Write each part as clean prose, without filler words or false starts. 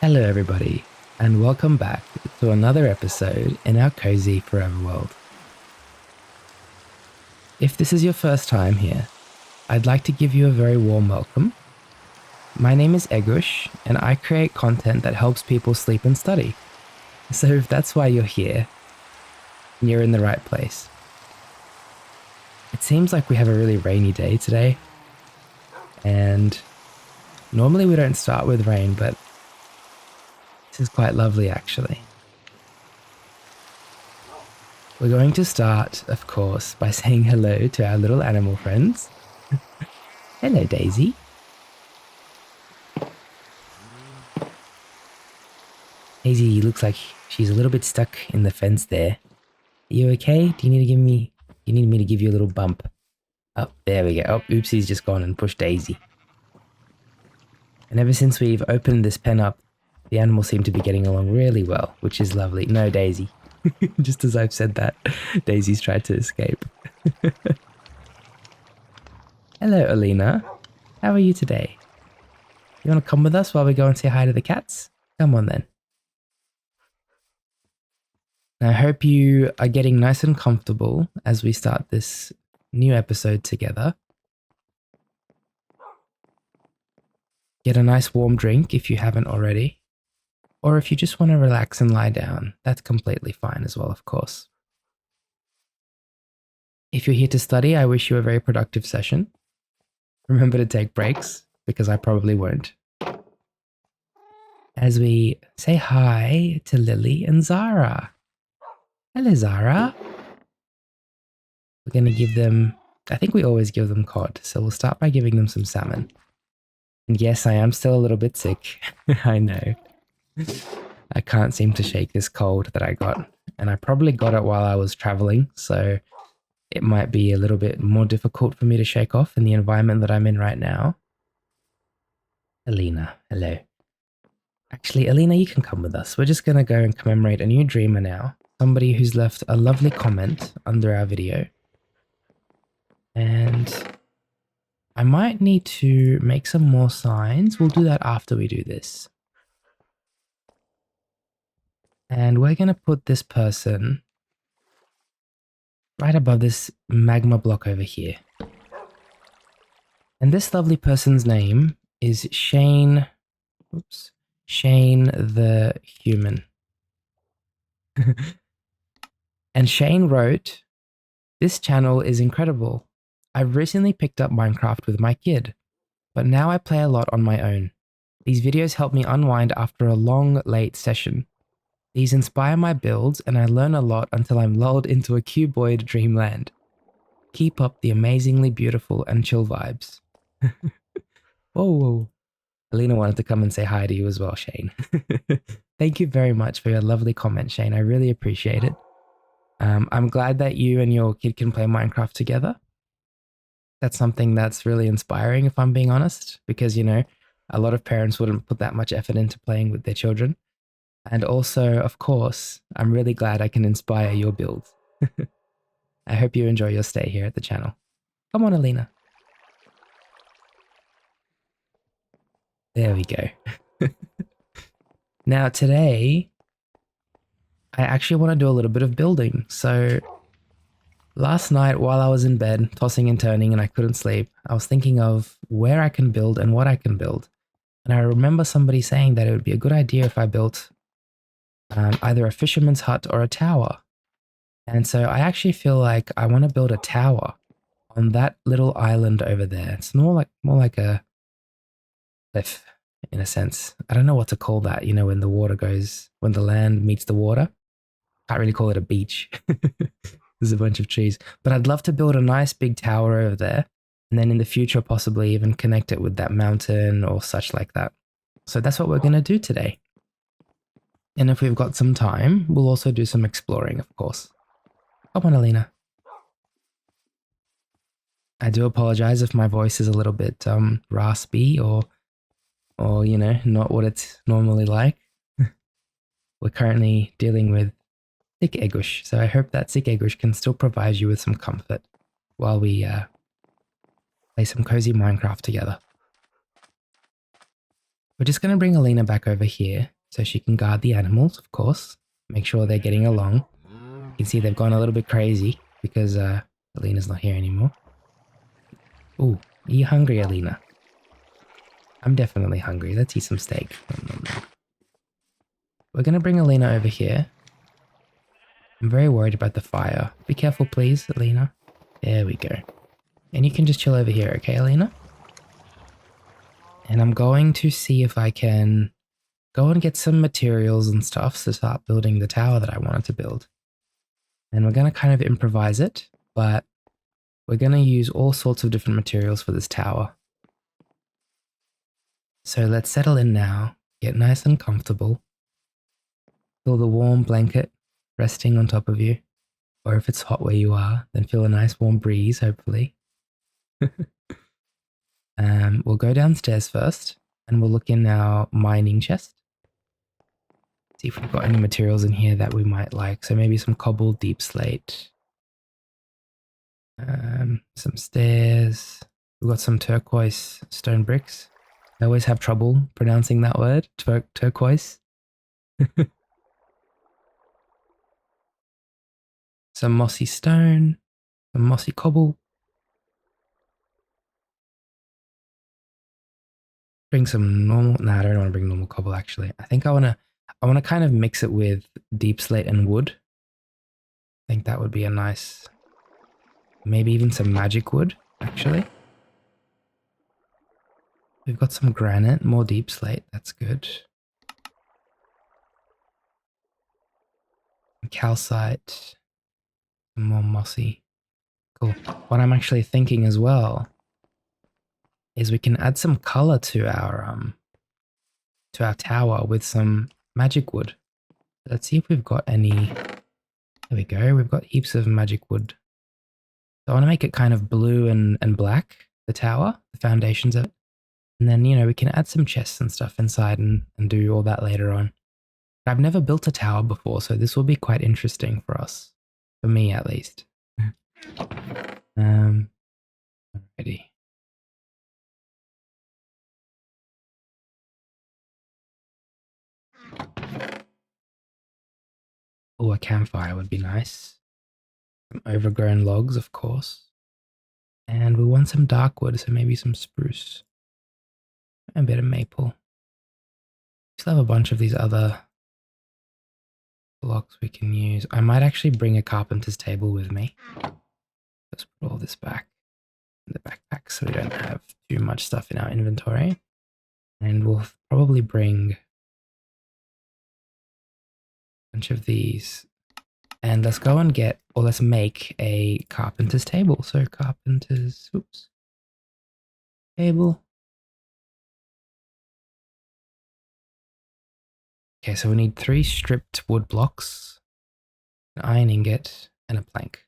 Hello, everybody, and welcome back to another episode in our cozy forever world. If this is your first time here, I'd like to give you a very warm welcome. My name is Egush, and I create content that helps people sleep and study. So if that's why you're here, you're in the right place. It seems like we have a really rainy day today, and normally we don't start with rain, but this is quite lovely actually. We're going to start, of course, by saying hello to our little animal friends. Hello, Daisy. Daisy looks like she's a little bit stuck in the fence there. Are you okay? Do you need to give me... You need me to give you a little bump? Oh, there we go. Oh, Oopsie's just gone and pushed Daisy. And ever since we've opened this pen up, the animals seem to be getting along really well, which is lovely. No, Daisy. Just as I've said that, Daisy's tried to escape. Hello, Alina. How are you today? You want to come with us while we go and say hi to the cats? Come on then. I hope you are getting nice and comfortable as we start this new episode together. Get a nice warm drink if you haven't already. Or if you just want to relax and lie down, that's completely fine as well, of course. If you're here to study, I wish you a very productive session. Remember to take breaks, because I probably won't. As we say hi to Lily and Zara. Hello, Zara. We're going to give them... I think we always give them cod, so we'll start by giving them some salmon. And yes, I am still a little bit sick. I know. I can't seem to shake this cold that I got. And I probably got it while I was traveling, so it might be a little bit more difficult for me to shake off in the environment that I'm in right now. Alina, hello. Actually, Alina, you can come with us. We're just going to go and commemorate a new dreamer now. Somebody who's left a lovely comment under our video. And I might need to make some more signs. We'll do that after we do this. And we're going to put this person right above this magma block over here. And this lovely person's name is Shane. Oops. Shane the Human. And Shane wrote, "This channel is incredible. I've recently picked up Minecraft with my kid, but now I play a lot on my own. These videos help me unwind after a long, late session. These inspire my builds and I learn a lot until I'm lulled into a cuboid dreamland. Keep up the amazingly beautiful and chill vibes." Whoa. Alina wanted to come and say hi to you as well, Shane. Thank you very much for your lovely comment, Shane. I really appreciate it. I'm glad that you and your kid can play Minecraft together. That's something that's really inspiring, if I'm being honest, because, you know, a lot of parents wouldn't put that much effort into playing with their children. And also, of course, I'm really glad I can inspire your builds. I hope you enjoy your stay here at the channel. Come on, Alina. There we go. Now, today, I actually want to do a little bit of building. So, last night while I was in bed, tossing and turning and I couldn't sleep, I was thinking of where I can build and what I can build. And I remember somebody saying that it would be a good idea if I built either a fisherman's hut or a tower. And so I actually feel like I want to build a tower on that little island over there. It's more like a cliff in a sense. I don't know what to call that, you know, when the land meets the water. Can't really call it a beach. There's a bunch of trees. But I'd love to build a nice big tower over there. And then in the future, possibly even connect it with that mountain or such like that. So that's what we're going to do today. And if we've got some time, we'll also do some exploring, of course. Come on, Alina. I do apologize if my voice is a little bit raspy or you know, not what it's normally like. We're currently dealing with sick Egush, so I hope that sick Egush can still provide you with some comfort while we play some cozy Minecraft together. We're just going to bring Alina back over here so she can guard the animals, of course. Make sure they're getting along. You can see they've gone a little bit crazy because Alina's not here anymore. Ooh, are you hungry, Alina? I'm definitely hungry. Let's eat some steak. Nom, nom, nom. We're going to bring Alina over here. I'm very worried about the fire. Be careful, please, Alina. There we go. And you can just chill over here, okay, Alina? And I'm going to see if I can go and get some materials and stuff to start building the tower that I wanted to build. And we're going to kind of improvise it, but we're going to use all sorts of different materials for this tower. So let's settle in now, get nice and comfortable. Feel the warm blanket resting on top of you. Or if it's hot where you are, then feel a nice warm breeze, hopefully. We'll go downstairs first and we'll look in our mining chest. See if we've got any materials in here that we might like. So maybe some cobble, deep slate. Some stairs. We've got some turquoise stone bricks. I always have trouble pronouncing that word, turquoise. Some mossy stone, some mossy cobble. Bring some normal, I don't want to bring normal cobble actually. I think I want to kind of mix it with deep slate and wood. I think that would be a nice, maybe even some magic wood actually. We've got some granite, more deep slate, that's good. Calcite, more mossy. Cool. What I'm actually thinking as well is we can add some color to our tower with some magic wood. Let's see if we've got any. There we go. We've got heaps of magic wood. So I want to make it kind of blue and black, the tower, the foundations of it. And then, you know, we can add some chests and stuff inside and do all that later on. But I've never built a tower before, so this will be quite interesting for us. For me, at least. Alrighty. Oh, a campfire would be nice. Some overgrown logs, of course. And we want some dark wood, so maybe some spruce. And a bit of maple. Still have a bunch of these other blocks we can use. I might actually bring a carpenter's table with me. Let's put all this back in the backpack so we don't have too much stuff in our inventory. And we'll probably bring a bunch of these. And let's go and get, or let's make a carpenter's table. So carpenter's, oops, table. Okay, so we need 3 stripped wood blocks, an iron ingot, and a plank,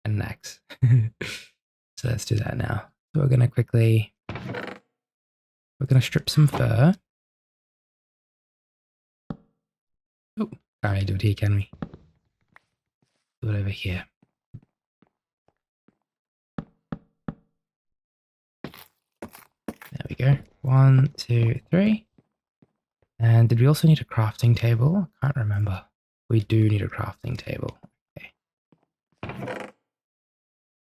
and an axe. So let's do that now. So we're going to strip some fur. Oh, can't really do it here, can we? Do it over here. There we go. 1, 2, 3. And did we also need a crafting table? I can't remember. We do need a crafting table. Okay.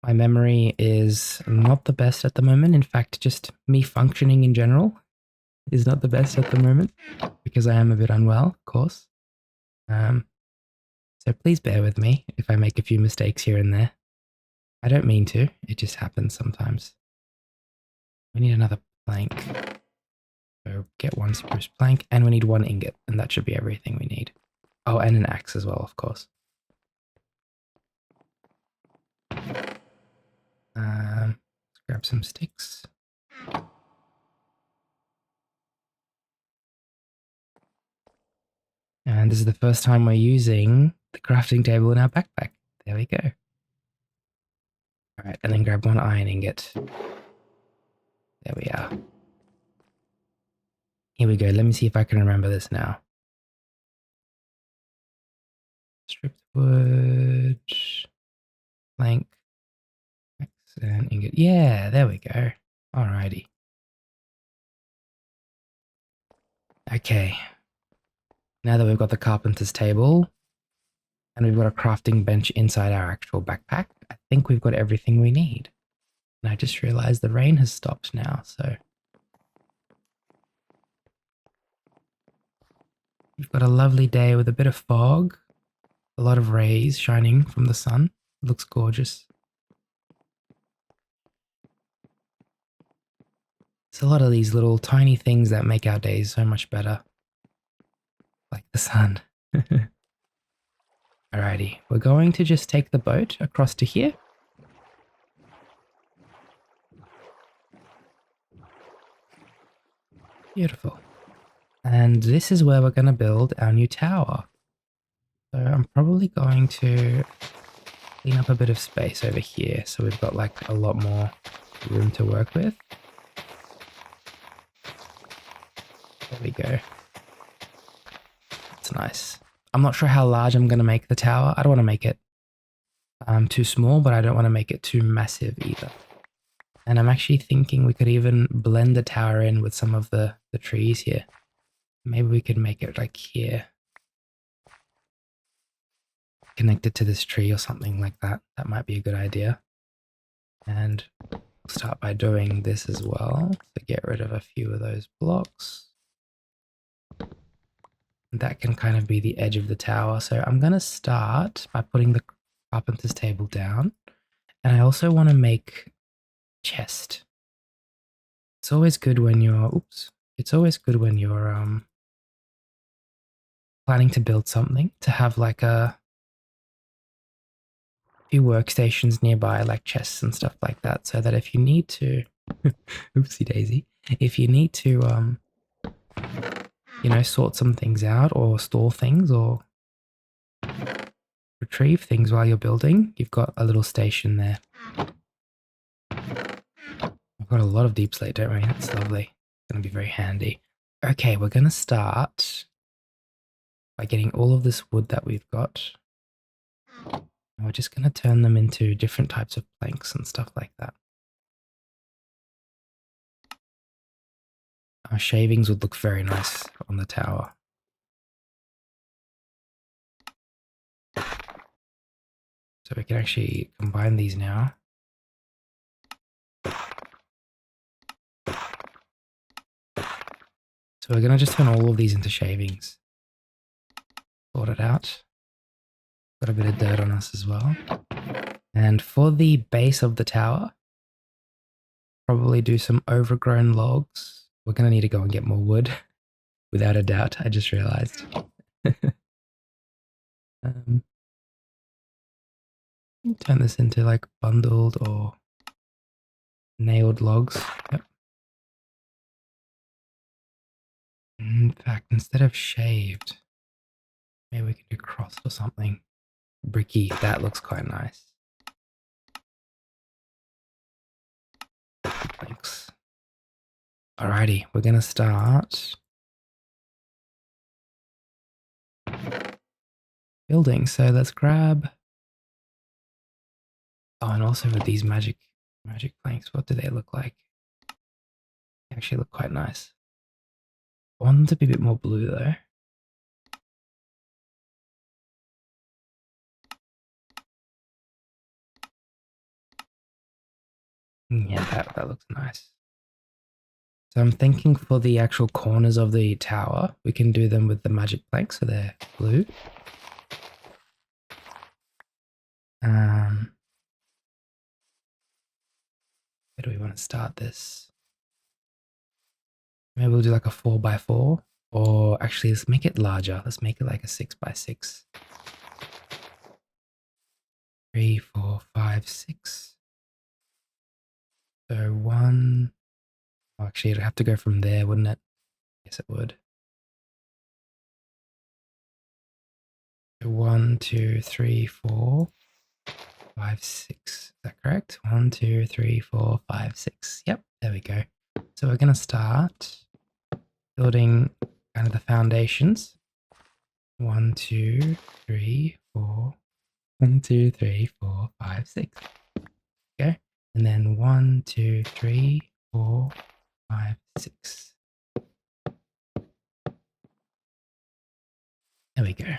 My memory is not the best at the moment. In fact, just me functioning in general is not the best at the moment because I am a bit unwell, of course. So please bear with me if I make a few mistakes here and there. I don't mean to, it just happens sometimes. We need another plank. So get 1 spruce plank and we need 1 ingot and that should be everything we need. Oh, and an axe as well, of course. Let's grab some sticks. And this is the first time we're using the crafting table in our backpack. There we go. All right, and then grab 1 iron ingot. There we are. Here we go. Let me see if I can remember this now. Stripped wood, plank, axe, and ingot. Yeah, there we go. Alrighty. Okay. Now that we've got the carpenter's table and we've got a crafting bench inside our actual backpack, I think we've got everything we need. And I just realized the rain has stopped now, so we've got a lovely day with a bit of fog, a lot of rays shining from the sun. It looks gorgeous. It's a lot of these little tiny things that make our days so much better. Like the sun. Alrighty, we're going to just take the boat across to here. Beautiful. And this is where we're going to build our new tower. So I'm probably going to clean up a bit of space over here so we've got like a lot more room to work with. There we go. That's nice. I'm not sure how large I'm going to make the tower. I don't want to make it too small, but I don't want to make it too massive either. And I'm actually thinking we could even blend the tower in with some of the trees here. Maybe we could make it like here. Connected to this tree or something like that. That might be a good idea. And we'll start by doing this as well. So get rid of a few of those blocks. That can kind of be the edge of the tower. So I'm going to start by putting the carpenter's table down. And I also want to make chest. It's always good when you're, it's always good when you're planning to build something to have like a few workstations nearby, like chests and stuff like that, so that if you need to, oopsie daisy, if you need to, you know, sort some things out or store things or retrieve things while you're building, you've got a little station there. We've got a lot of deep slate, don't we? That's lovely. It's going to be very handy. Okay, we're going to start by getting all of this wood that we've got. And we're just going to turn them into different types of planks and stuff like that. Our shavings would look very nice on the tower. So we can actually combine these now. So we're going to just turn all of these into shavings. Sort it out. Got a bit of dirt on us as well. And for the base of the tower, probably do some overgrown logs. We're going to need to go and get more wood. Without a doubt, I just realized. Turn this into like bundled or nailed logs. Yep. In fact, instead of shaved, maybe we can do crossed or something. Bricky, that looks quite nice. Thanks. Alrighty, we're gonna start building. So let's grab. Oh, and also with these magic planks, what do they look like? They actually look quite nice. I want them to be a bit more blue though. Yeah, that looks nice. So I'm thinking for the actual corners of the tower, we can do them with the magic planks, so they're blue. Where do we want to start this? Maybe we'll do like a 4x4, or actually let's make it larger. Let's make it like a 6x6. 3, 4, 5, 6. So one. Oh, actually, it'd have to go from there, wouldn't it? Yes, it would. So 1, 2, 3, 4, 5, 6. Is that correct? 1, 2, 3, 4, 5, 6. Yep, there we go. So we're going to start building kind of the foundations. 1, 2, 3, 4. 1, 2, 3, 4, 5, 6. Okay. And then 1, 2, 3, 4, 5, 6. There we go.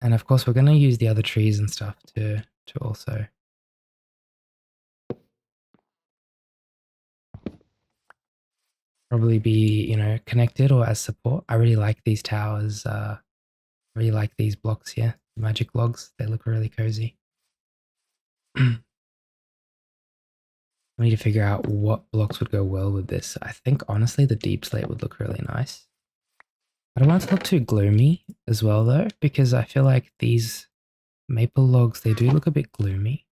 And of course, we're going to use the other trees and stuff to also probably be, you know, connected or as support. I really like these towers. I really like these blocks here, magic logs. They look really cozy. We need to figure out what blocks would go well with this. I think honestly the deep slate would look really nice. I don't want it to look too gloomy as well though, because I feel like these maple logs, they do look a bit gloomy.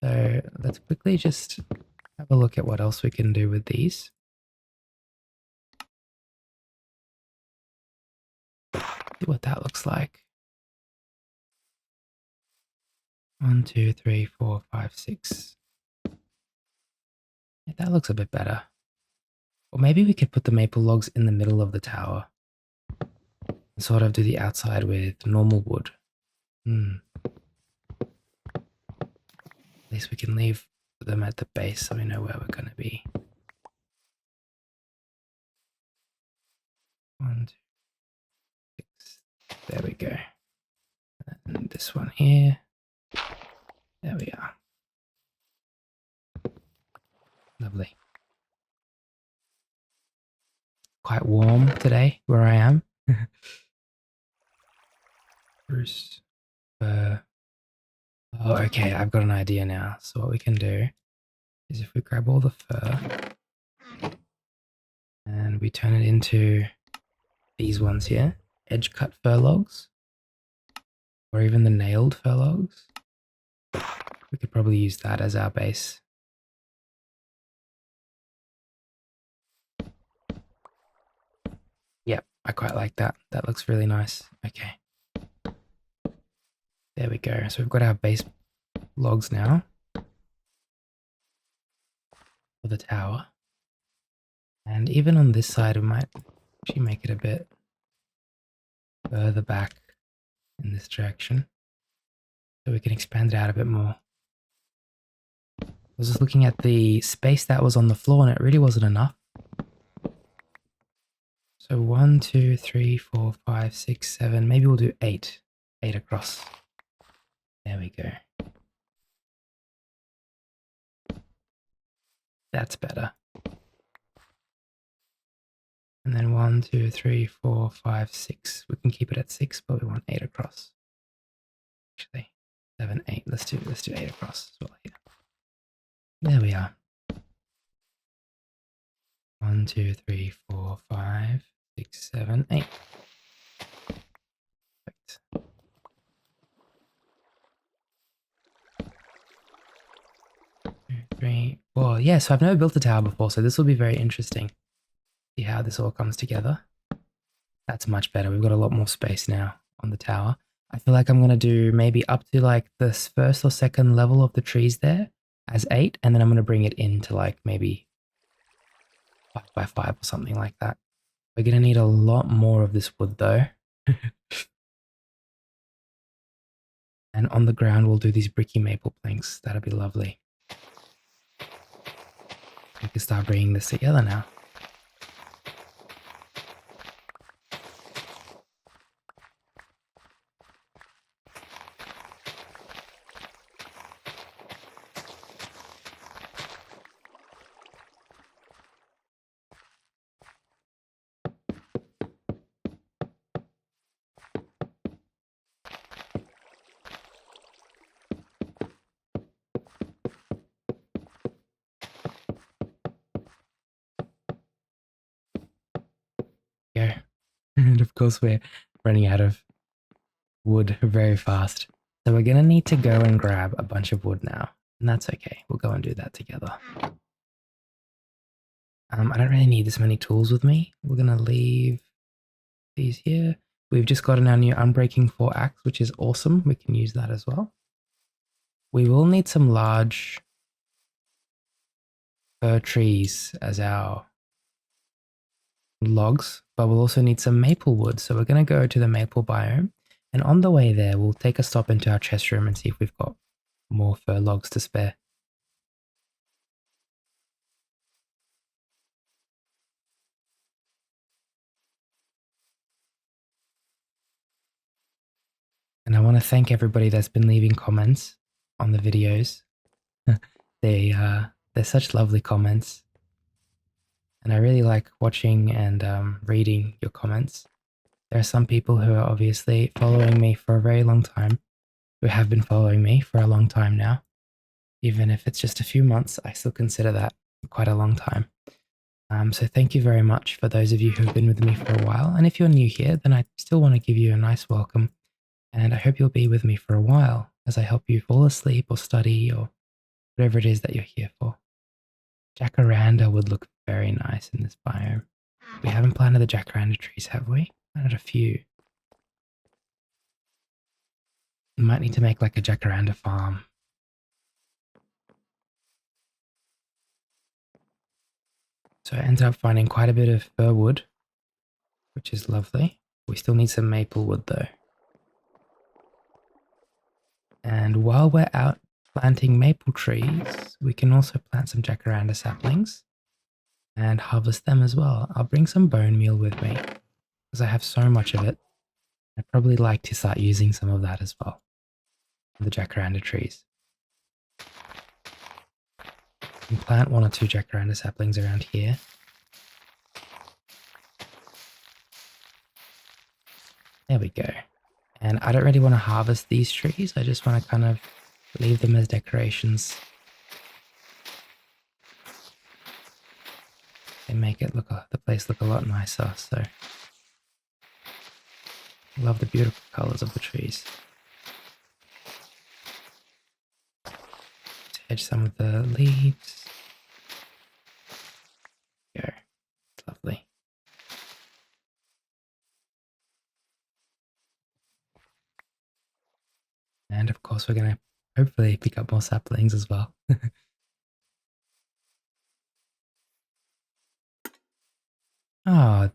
So let's quickly just have a look at what else we can do with these. See what that looks like. 1, 2, 3, 4, 5, 6. Yeah, that looks a bit better. Or maybe we could put the maple logs in the middle of the tower. And sort of do the outside with normal wood. At least we can leave them at the base so we know where we're going to be. 1, 2, 6. There we go. And this one here. There we are. Lovely. Quite warm today where I am. Bruce. Oh, okay. I've got an idea now. So what we can do is if we grab all the fur and we turn it into these ones here, edge cut fur logs, or even the nailed fur logs, we could probably use that as our base. Yep, I quite like that. That looks really nice. Okay. There we go. So we've got our base logs now for the tower. And even on this side, we might actually make it a bit further back in this direction so we can expand it out a bit more. I was just looking at the space that was on the floor and it really wasn't enough. So 1, 2, 3, 4, 5, 6, 7, maybe we'll do 8. 8 across. There we go. That's better. And then 1, 2, 3, 4, 5, 6. We can keep it at 6, but we want 8 across. Actually, 7, 8. Let's do 8 across as well here. There we are. 1, 2, 3, 4, 5, 6, 7, 8. Perfect. 2, 3, 4. Yeah, so I've never built a tower before, so this will be very interesting. See how this all comes together. That's much better. We've got a lot more space now on the tower. I feel like I'm going to do maybe up to like the first or second level of the trees there as 8, and then I'm going to bring it into like maybe 5 by 5 or something like that. We're going to need a lot more of this wood though. And on the ground, we'll do these bricky maple planks. That'll be lovely. We can start bringing this together now. Go. And of course, we're running out of wood very fast. So we're going to need to go and grab a bunch of wood now. And that's okay. We'll go and do that together. I don't really need this many tools with me. We're going to leave these here. We've just gotten our new Unbreaking 4 axe, which is awesome. We can use that as well. We will need some large fir trees as our logs, but we'll also need some maple wood. So we're going to go to the maple biome. And on the way there, we'll take a stop into our chest room and see if we've got more fir logs to spare. And I want to thank everybody that's been leaving comments on the videos. They're such lovely comments. And I really like watching and reading your comments. There are some people who are obviously following me for a very long time, who have been following me for a long time now. Even if it's just a few months, I still consider that quite a long time. So thank you very much for those of you who have been with me for a while. And if you're new here, then I still want to give you a nice welcome. And I hope you'll be with me for a while as I help you fall asleep or study or whatever it is that you're here for. Jacaranda would look very nice in this biome. We haven't planted the jacaranda trees, have we? Planted a few. We might need to make like a jacaranda farm. So I ended up finding quite a bit of fir wood, which is lovely. We still need some maple wood though. And while we're out planting maple trees, we can also plant some jacaranda saplings and harvest them as well. I'll bring some bone meal with me because I have so much of it. I'd probably like to start using some of that as well. The jacaranda trees. You can plant 1 or 2 jacaranda saplings around here. There we go. And I don't really want to harvest these trees. I just want to kind of leave them as decorations. They make it look the place look a lot nicer. So I love the beautiful colors of the trees. Edge some of the leaves. There we go. It's lovely. And of course, we're going to hopefully pick up more saplings as well. Oh,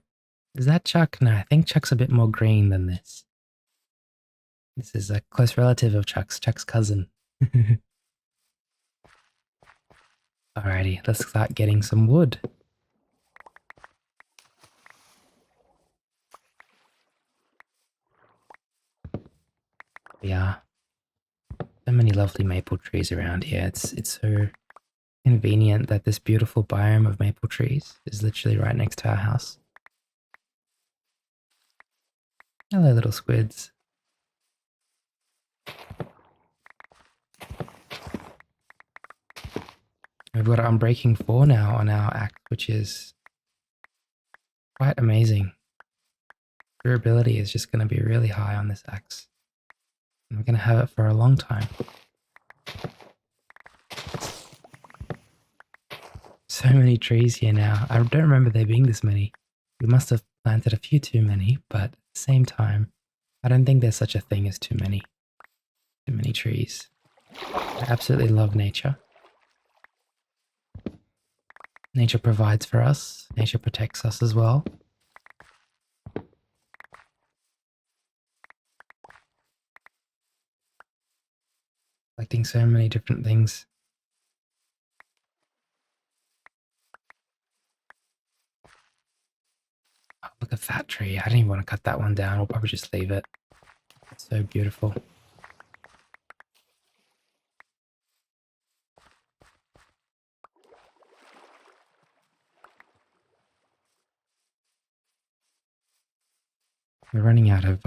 is that Chuck? No, I think Chuck's a bit more green than this. This is a close relative of Chuck's cousin. Alrighty, let's start getting some wood. Yeah. So many lovely maple trees around here. It's so convenient that this beautiful biome of maple trees is literally right next to our house. Hello, little squids. We've got Unbreaking 4 now on our axe, which is quite amazing. Durability is just going to be really high on this axe. And we're going to have it for a long time. So many trees here now. I don't remember there being this many. We must have planted a few too many, but at the same time, I don't think there's such a thing as too many trees. I absolutely love nature. Nature provides for us. Nature protects us as well. Collecting so many different things. Oh, look at that tree. I didn't even want to cut that one down. We'll probably just leave it. It's so beautiful. We're running out of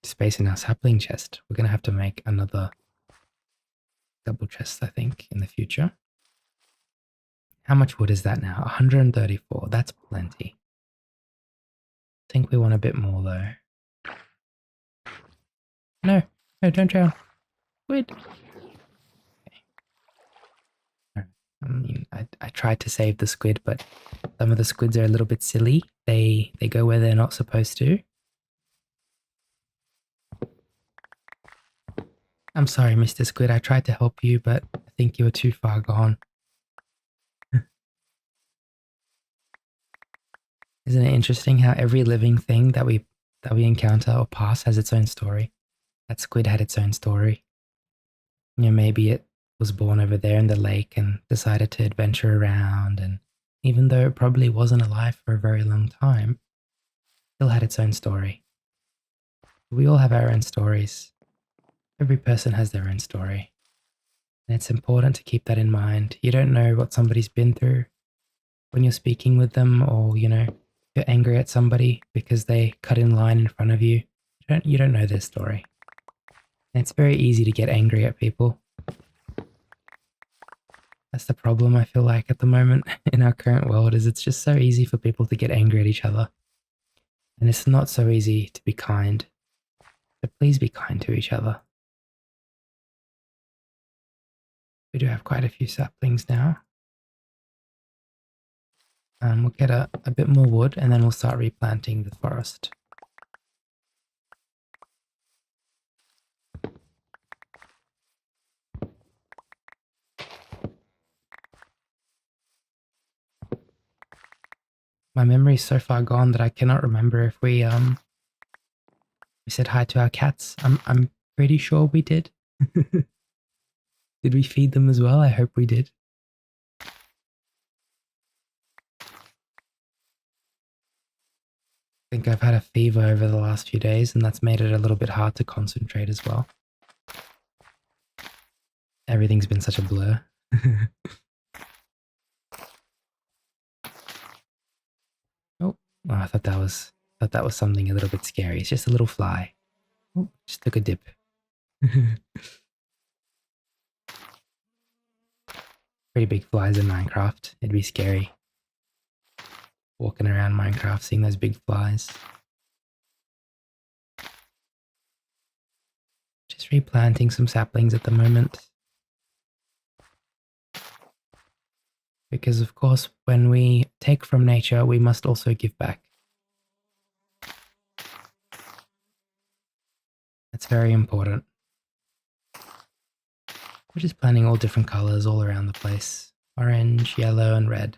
space in our sapling chest. We're going to have to make another double chest, I think, in the future. How much wood is that now? 134. That's plenty. I think we want a bit more, though. No, don't drown. Squid. Okay. I mean, I tried to save the squid, but some of the squids are a little bit silly. They go where they're not supposed to. I'm sorry, Mr. Squid. I tried to help you, but I think you were too far gone. Isn't it interesting how every living thing that we encounter or pass has its own story? That squid had its own story. You know, maybe it was born over there in the lake and decided to adventure around, and even though it probably wasn't alive for a very long time, it still had its own story. We all have our own stories. Every person has their own story. And it's important to keep that in mind. You don't know what somebody's been through when you're speaking with them, or, you're angry at somebody because they cut in line in front of you. You don't know their story. And it's very easy to get angry at people. That's the problem I feel like at the moment in our current world, is it's just so easy for people to get angry at each other. And it's not so easy to be kind. So please be kind to each other. We do have quite a few saplings now. We'll get a bit more wood and then we'll start replanting the forest. My memory's so far gone that I cannot remember if we said hi to our cats. I'm pretty sure we did. Did we feed them as well? I hope we did. I think I've had a fever over the last few days, and that's made it a little bit hard to concentrate as well. Everything's been such a blur. Oh, I thought that was something a little bit scary. It's just a little fly. Oh, just took a dip. Pretty big flies in Minecraft. It'd be scary walking around Minecraft seeing those big flies. Just replanting some saplings at the moment. Because of course, when we take from nature, we must also give back. That's very important. We're just planting all different colors all around the place. Orange, yellow, and red.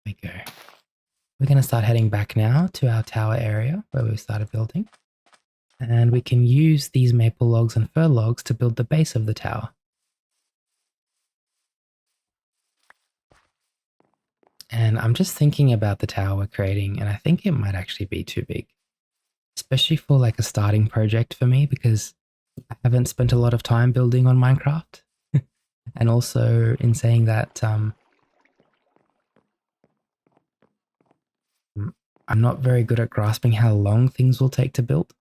There we go. We're going to start heading back now to our tower area where we started building. And we can use these maple logs and fir logs to build the base of the tower. And I'm just thinking about the tower we're creating, and I think it might actually be too big. Especially for like a starting project for me, because I haven't spent a lot of time building on Minecraft. And also in saying that, I'm not very good at grasping how long things will take to build.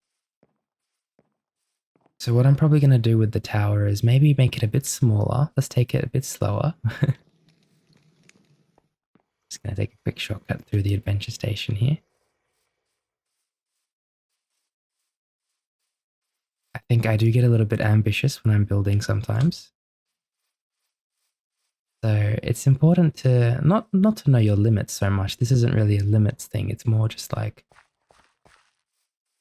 So what I'm probably going to do with the tower is maybe make it a bit smaller. Let's take it a bit slower. Just going to take a quick shortcut through the adventure station here. I think I do get a little bit ambitious when I'm building sometimes. So it's important to not to know your limits so much. This isn't really a limits thing. It's more just like,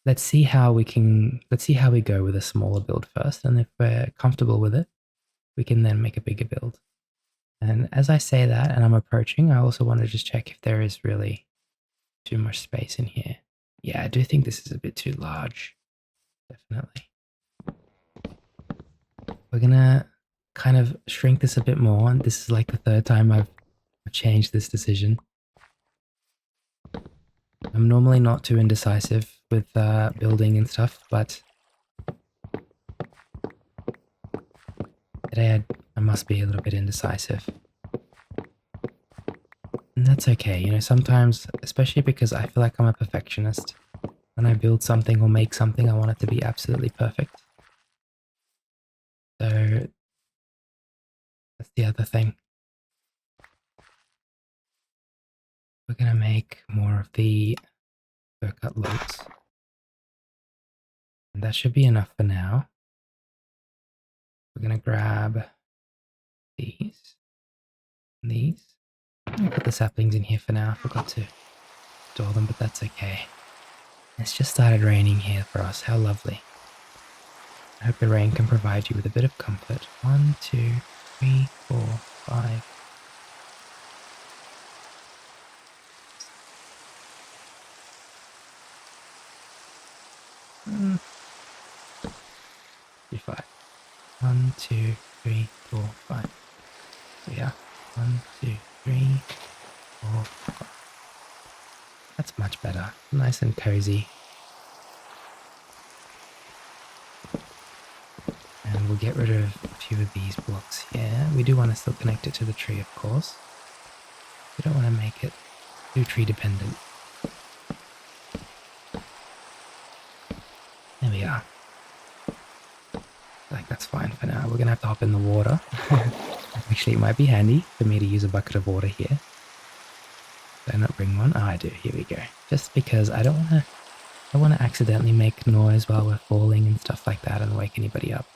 let's see how we go with a smaller build first, and if we're comfortable with it, we can then make a bigger build. And as I say that and I'm approaching, I also want to just check if there is really too much space in here. Yeah, I do think this is a bit too large. Definitely. We're gonna kind of shrink this a bit more, and this is like the third time I've changed this decision. I'm normally not too indecisive with building and stuff, but today I must be a little bit indecisive. And that's okay, sometimes, especially because I feel like I'm a perfectionist, when I build something or make something, I want it to be absolutely perfect. So that's the other thing. We're going to make more of the fir cut logs. And that should be enough for now. We're going to grab these and these. I'm going to put the saplings in here for now. I forgot to store them, but that's okay. It's just started raining here for us. How lovely. I hope the rain can provide you with a bit of comfort. 1, 2, 3, 4, 5. Be 5. 1, 2, 3, 4, 5. So yeah, 1, 2, 3, 4, 5. That's much better. nice and cozy. And we'll get rid of a few of these blocks here. We do want to still connect it to the tree, of course. We don't want to make it too tree dependent. There we are. Like, that's fine for now. We're gonna have to hop in the water. Actually, it might be handy for me to use a bucket of water here. Did I not bring one? Oh, I do. Here we go. Just because I don't want to accidentally make noise while we're falling and stuff like that and wake anybody up.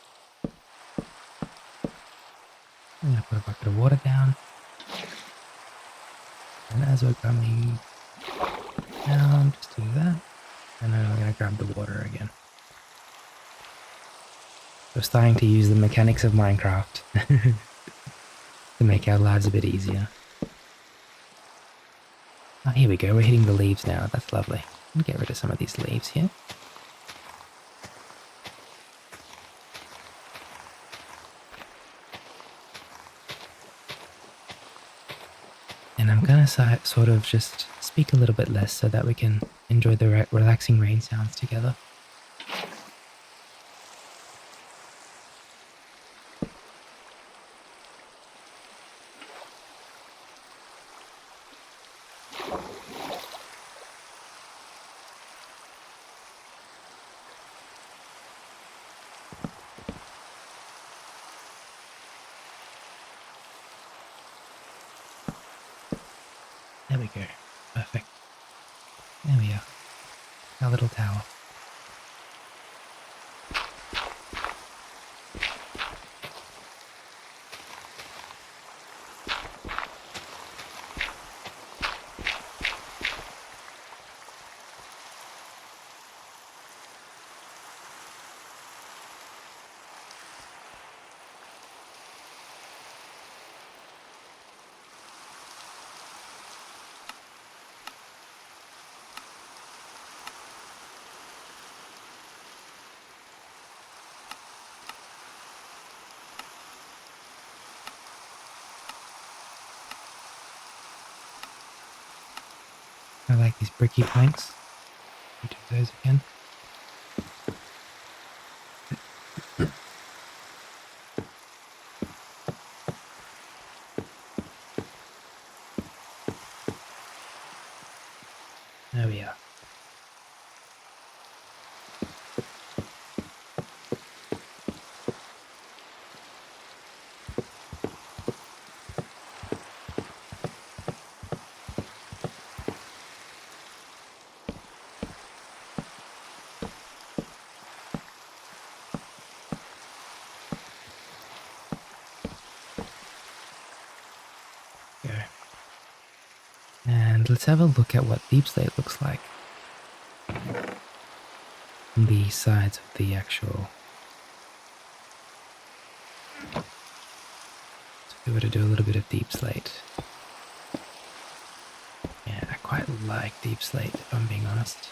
I'm gonna put a bucket of water down. And as we're coming down, just do that. And then I'm gonna grab the water again. We're starting to use the mechanics of Minecraft to make our lives a bit easier. Oh, here we go. We're hitting the leaves now. That's lovely. I'll get rid of some of these leaves here. And I'm going to sort of just speak a little bit less so that we can enjoy the relaxing rain sounds together. There we go. Perfect. There we are. Our little tower. I like these bricky planks. We do those again. There we are. Go. And let's have a look at what deep slate looks like on the sides of the actual. So we were to do a little bit of deep slate. Yeah, I quite like deep slate if I'm being honest.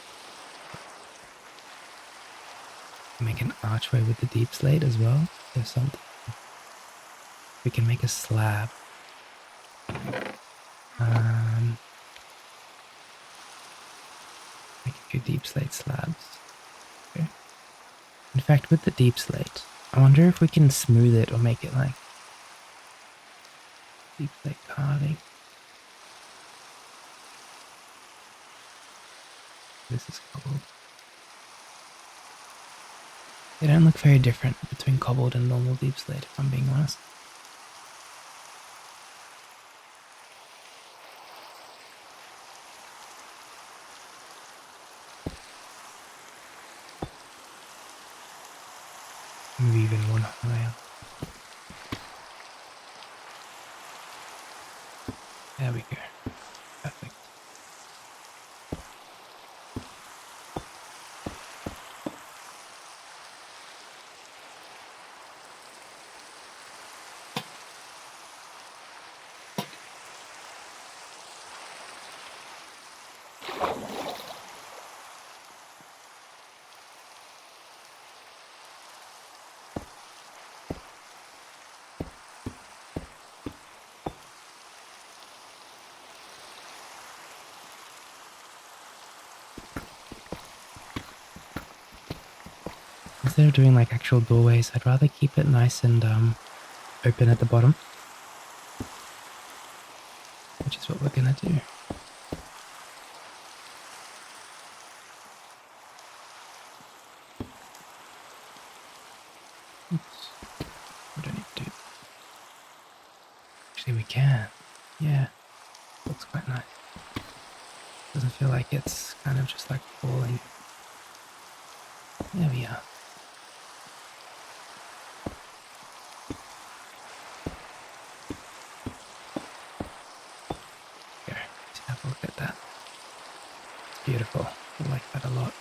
Make an archway with the deep slate as well. There's something. We can make a slab. Make a few deep slate slabs. Okay. In fact, with the deep slate, I wonder if we can smooth it or make it like deep slate carving. This is cobbled. They don't look very different between cobbled and normal deep slate, if I'm being honest. Maybe even one higher. There we go. Perfect. instead of doing like actual doorways, I'd rather keep it nice and open at the bottom, which is what we're gonna do. Oops, we don't need to do. Actually, we can. Yeah, looks quite nice. Doesn't feel like it's kind of just like falling. There we are. Here, let's have a look at that. It's beautiful. I like that a lot.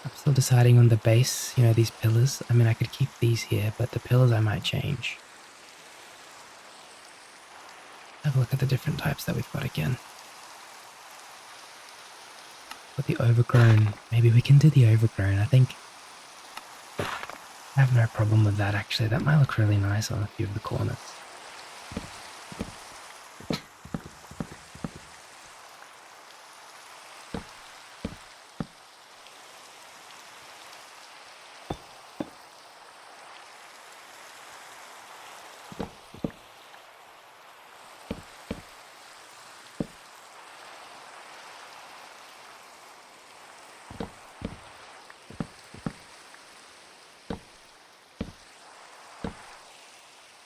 I'm still deciding on the base, you know, these pillars. I mean, I could keep these here, but the pillars I might change. Have a look at the different types that we've got again. Got the overgrown. Maybe we can do the overgrown. I think I have no problem with that actually. That might look really nice on a few of the corners.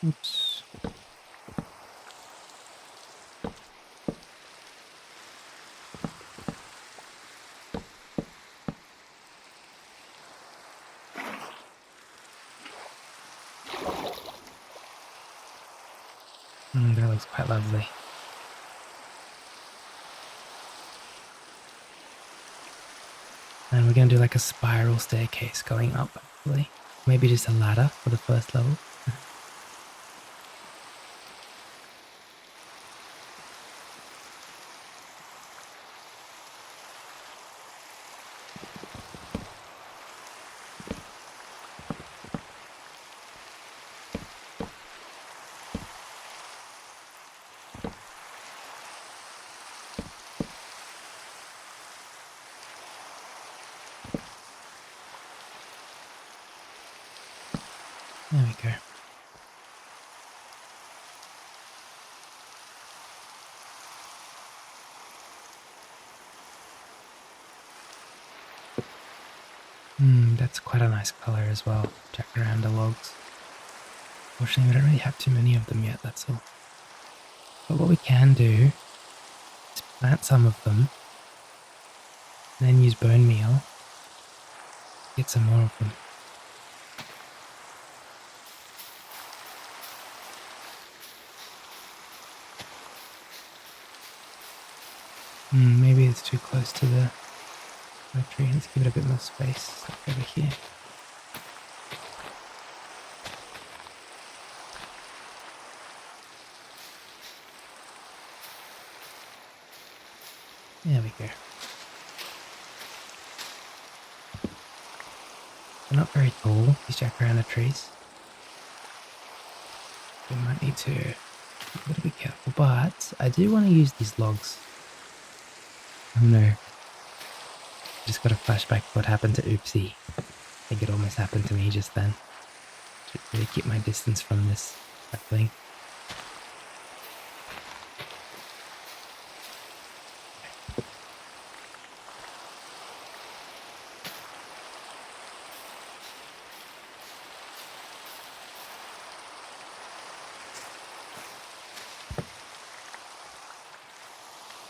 Oops. That looks quite lovely. And we're going to do like a spiral staircase going up, actually. Maybe just a ladder for the first level. There we go. That's quite a nice color as well. Jacaranda logs. Fortunately, we don't really have too many of them yet, that's all. But what we can do is plant some of them, and then use bone meal to get some more of them. Maybe it's too close to the tree. Let's give it a bit more space over here. There we go. They're not very tall, these jacaranda trees. We might need to be a little bit careful, but I do want to use these logs. Oh no. Just got a flashback to what happened to Oopsie. I think it almost happened to me just then. Should really keep my distance from this thing.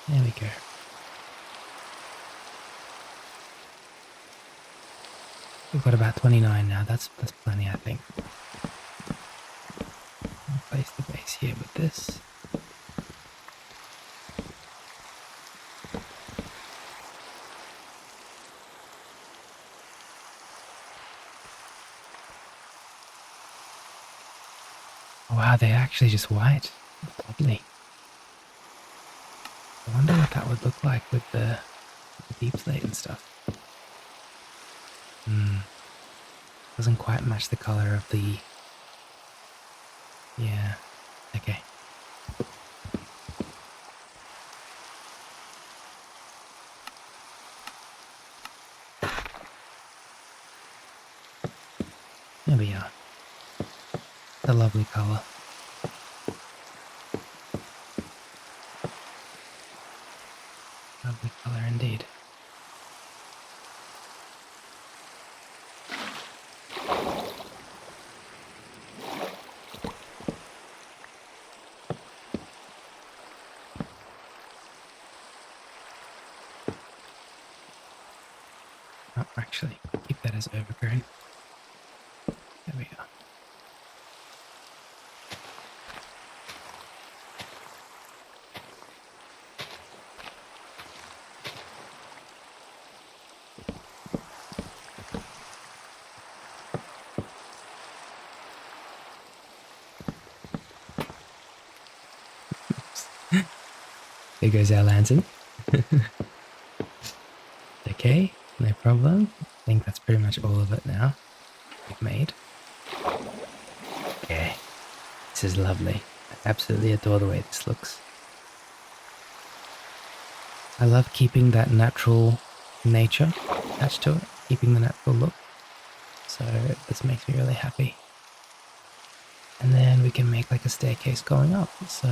There we go. We've got about 29 now. That's plenty, I think. I'll place the base here with this. Oh, wow, they're actually just white. That's lovely. I wonder what that would look like with the deep slate and stuff. Doesn't quite match the color of the... Yeah, okay. There we are. A lovely colour. Lovely colour indeed. Oh, actually, keep that as overgrown. There we are. There goes our lantern. Okay, no problem. I think that's pretty much all of it now we've made. Yeah, this is lovely. I absolutely adore the way this looks. I love keeping that natural nature attached to it, keeping the natural look. So this makes me really happy. And then we can make like a staircase going up. So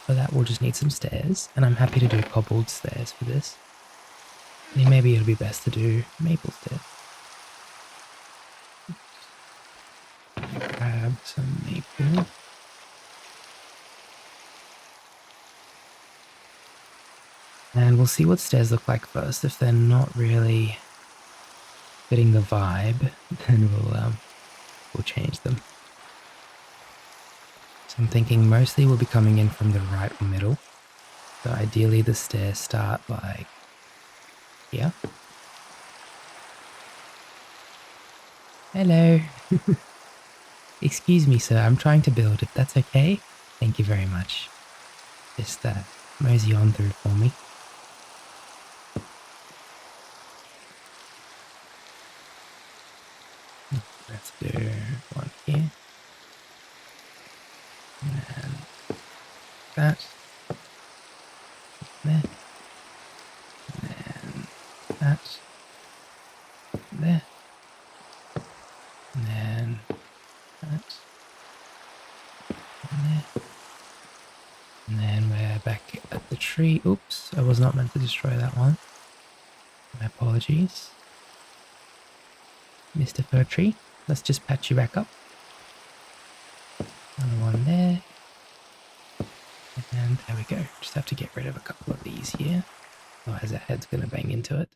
for that we'll just need some stairs, and I'm happy to do cobbled stairs for this. I mean, maybe it'll be best to do maple stairs. Grab some maple. And we'll see what stairs look like first. If they're not really fitting the vibe, then we'll change them. So I'm thinking mostly we'll be coming in from the right or middle. So ideally the stairs start like here. Hello. Excuse me, sir. I'm trying to build, if that's okay. Thank you very much. Just mosey on through for me. Let's do one here. And that. There. And that. There. And then that. And there. And then we're back at the tree. Oops, I was not meant to destroy that one. My apologies. Mr. Fir Tree, let's just patch you back up. Another one there. And there we go. Just have to get rid of a couple of these here. Otherwise our head's going to bang into it.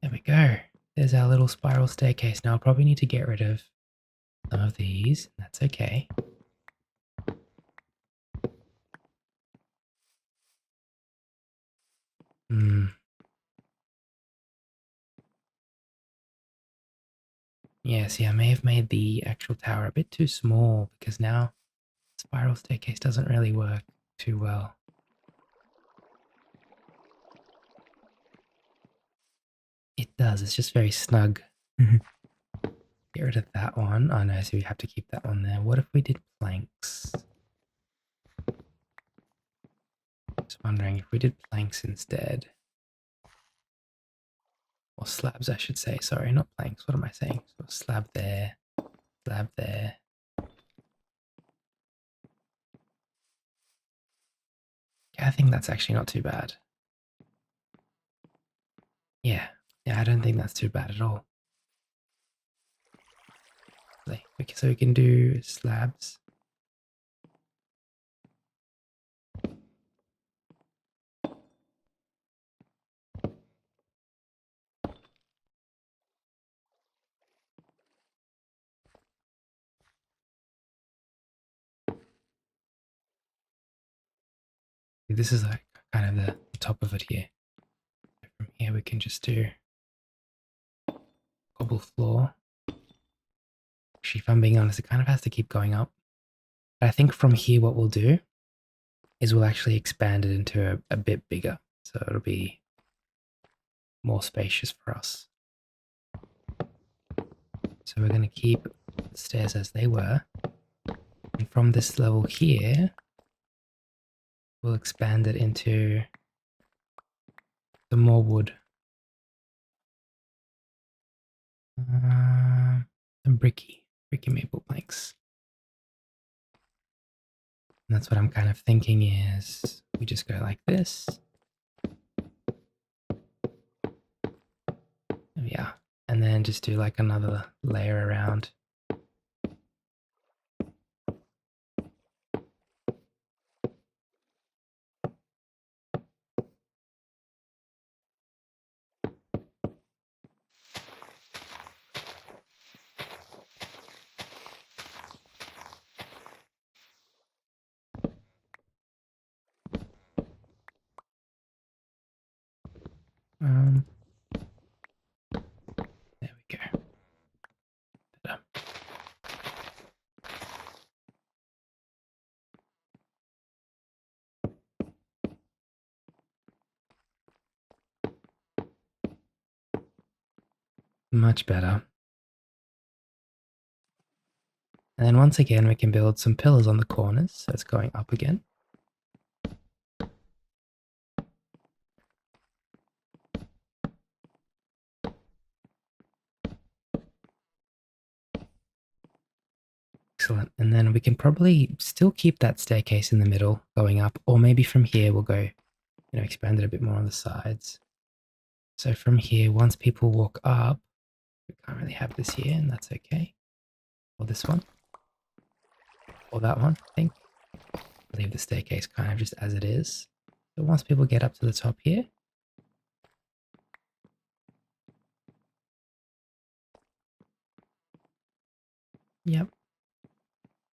There we go. There's our little spiral staircase. Now I'll probably need to get rid of some of these. That's okay. Yeah, see, I may have made the actual tower a bit too small because now spiral staircase doesn't really work too well. It does, it's just very snug. Get rid of that one. Oh no, so we have to keep that one there. What if we did planks? Just wondering if we did planks instead. Or slabs, I should say. Sorry, not planks. What am I saying? So slab there, slab there. Yeah, I think that's actually not too bad. Yeah, I don't think that's too bad at all. Okay, so we can do slabs. This is like kind of the top of it here. From here we can just do cobble floor. Actually, if I'm being honest, it kind of has to keep going up. But I think from here what we'll do is we'll actually expand it into a bit bigger. So it'll be more spacious for us. So we're going to keep the stairs as they were. And from this level here, we'll expand it into some more wood. Some bricky maple planks. And that's what I'm kind of thinking is we just go like this. Yeah. And then just do like another layer around. There we go. Better. Much better. And then once again, we can build some pillars on the corners. So it's going up again. Excellent. And then we can probably still keep that staircase in the middle going up, or maybe from here we'll go, expand it a bit more on the sides. So from here, once people walk up, we can't really have this here, and that's okay. Or this one. Or that one, I think. Leave the staircase kind of just as it is. So once people get up to the top here, yep.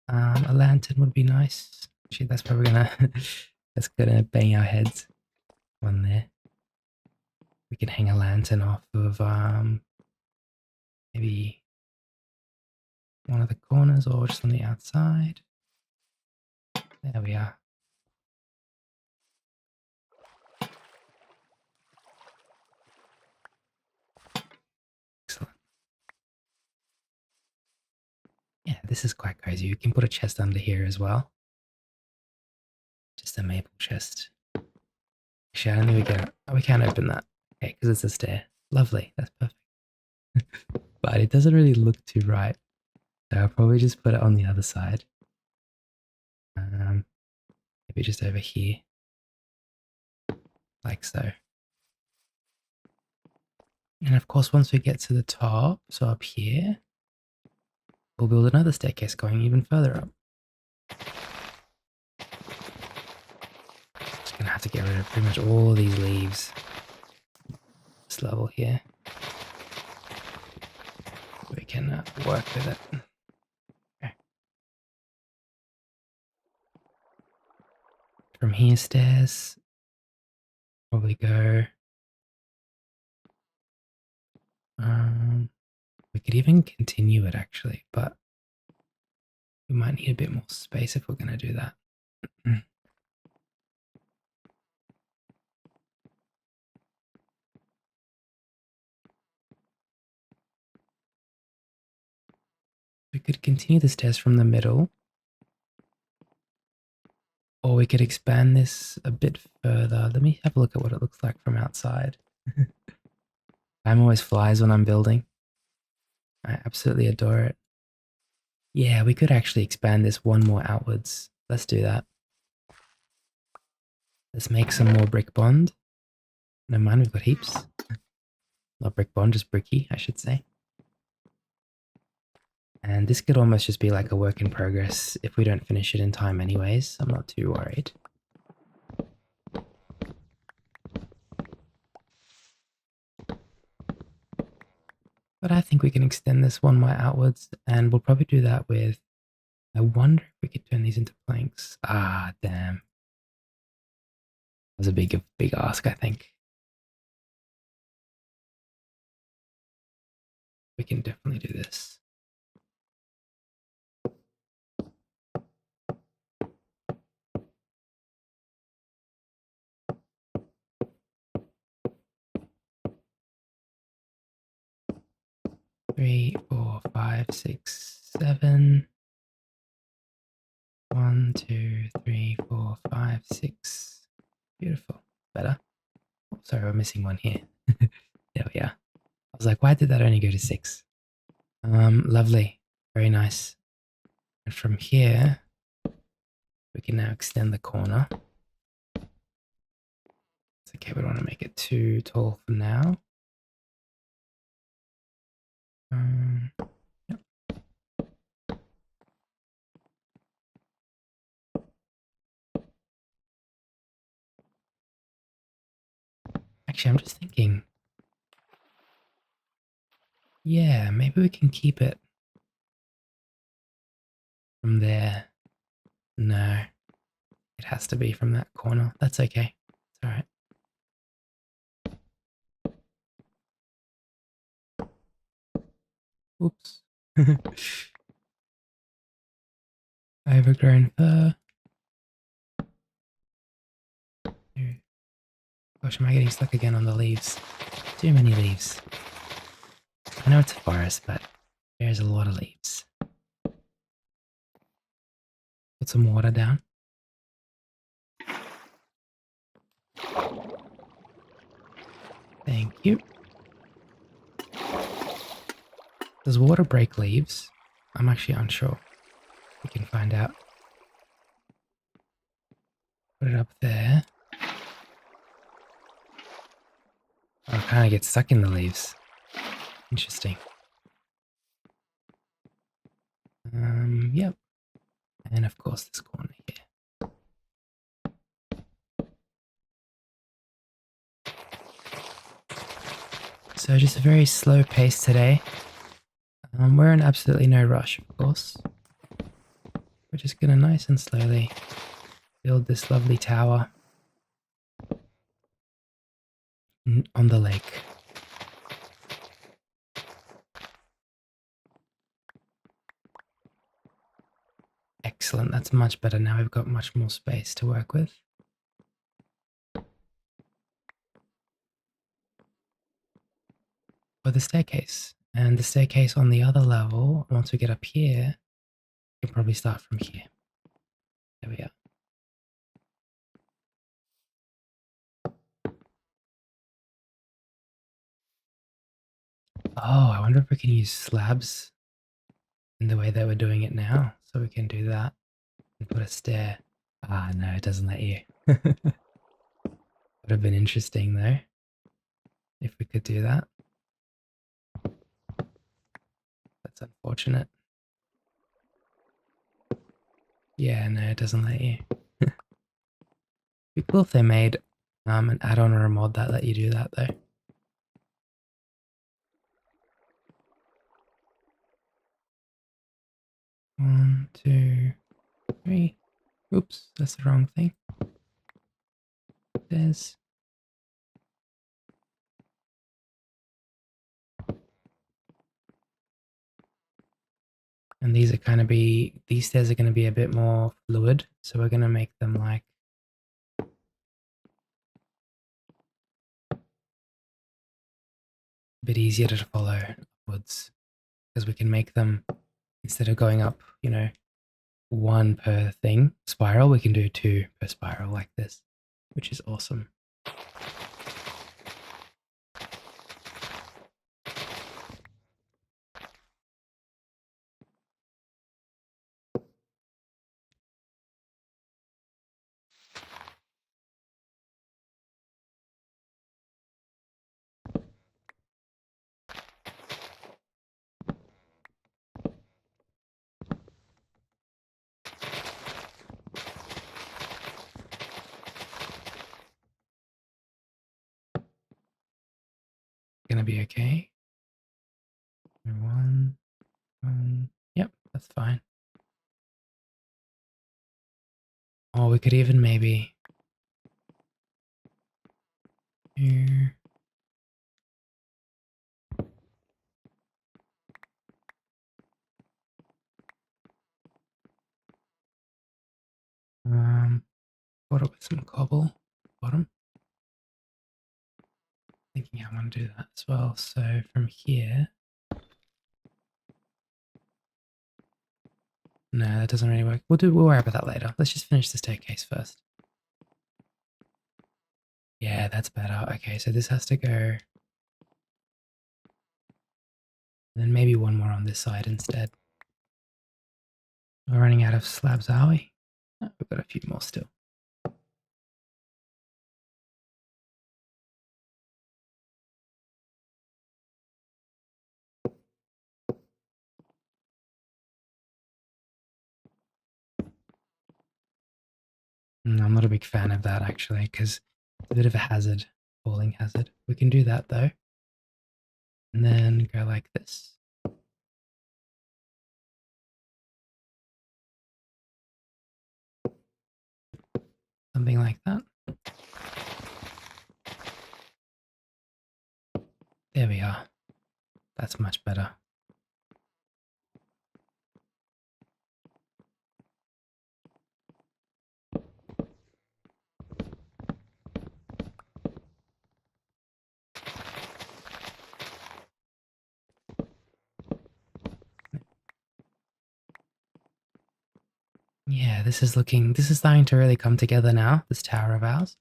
A lantern would be nice. Actually, that's probably that's gonna bang our heads. One there. We can hang a lantern off of maybe one of the corners or just on the outside. There we are. Excellent. Yeah, this is quite crazy. You can put a chest under here as well. Just a maple chest. Actually, I don't think we can. Oh, we can't open that. Okay, because it's a stair. Lovely. That's perfect. But it doesn't really look too right. So I'll probably just put it on the other side. Maybe just over here. Like so. And of course, once we get to the top, so up here, we'll build another staircase going even further up. Just gonna have to get rid of pretty much all these leaves. This level here. We can work with it. Okay. From here, stairs. Probably go. We could even continue it actually, but we might need a bit more space if we're going to do that. We could continue the stairs from the middle, or we could expand this a bit further. Let me have a look at what it looks like from outside. Time always flies when I'm building. I absolutely adore it. Yeah, we could actually expand this one more outwards. Let's do that. Let's make some more brick bond. No mind, we've got heaps. Not brick bond, just bricky, I should say. And this could almost just be like a work in progress if we don't finish it in time anyways. I'm not too worried. But I think we can extend this one more outwards, and we'll probably do that with... I wonder if we could turn these into planks. Ah, damn. That was a big ask, I think. We can definitely do this. Three, 4, 5, 6, 7. 1, 2, 3, 4, 5, 6. Beautiful. Better. Oh, sorry, we're missing one here. There we are. I was like, why did that only go to 6? Lovely. Very nice. And from here, we can now extend the corner. It's okay, we don't want to make it too tall for now. Yep. Actually, I'm just thinking, yeah, maybe we can keep it from there. No, it has to be from that corner. That's okay. It's all right. Oops. Overgrown fur. Gosh, am I getting stuck again on the leaves? Too many leaves. I know it's a forest, but there's a lot of leaves. Put some water down. Thank you. Does water break leaves? I'm actually unsure. We can find out. Put it up there. Oh, it kind of gets stuck in the leaves. Interesting. Yep. And of course this corner here. So just a very slow pace today. We're in absolutely no rush, of course. We're just gonna nice and slowly build this lovely tower on the lake. Excellent, that's much better. Now we've got much more space to work with. For the staircase. And the staircase on the other level, once we get up here, we can probably start from here. There we are. Oh, I wonder if we can use slabs in the way that we're doing it now. So we can do that and put a stair. Ah, no, it doesn't let you. Would have been interesting though, if we could do that. That's unfortunate. Yeah, no, it doesn't let you. Be cool if they made an add-on or a mod that let you do that though. One, two, three. Oops, that's the wrong thing. There's. And these stairs are going to be a bit more fluid. So we're going to make them like a bit easier to follow upwards. Because we can make them, instead of going up, you know, 1 per thing, spiral, we can do 2 per spiral like this, which is awesome. Gonna be okay. One, yep, that's fine. Or we could even maybe here. Put up with some cobble bottom. Thinking I want to do that as well. So from here. No, that doesn't really work. We'll worry about that later. Let's just finish the staircase first. Yeah, that's better. Okay, so this has to go And then maybe one more on this side instead. We're running out of slabs, are we? Oh, we've got a few more still. I'm not a big fan of that actually, because it's a bit of a hazard, falling hazard. We can do that though. And then go like this. Something like that. There we are. That's much better. Yeah, this is starting to really come together now, this tower of ours.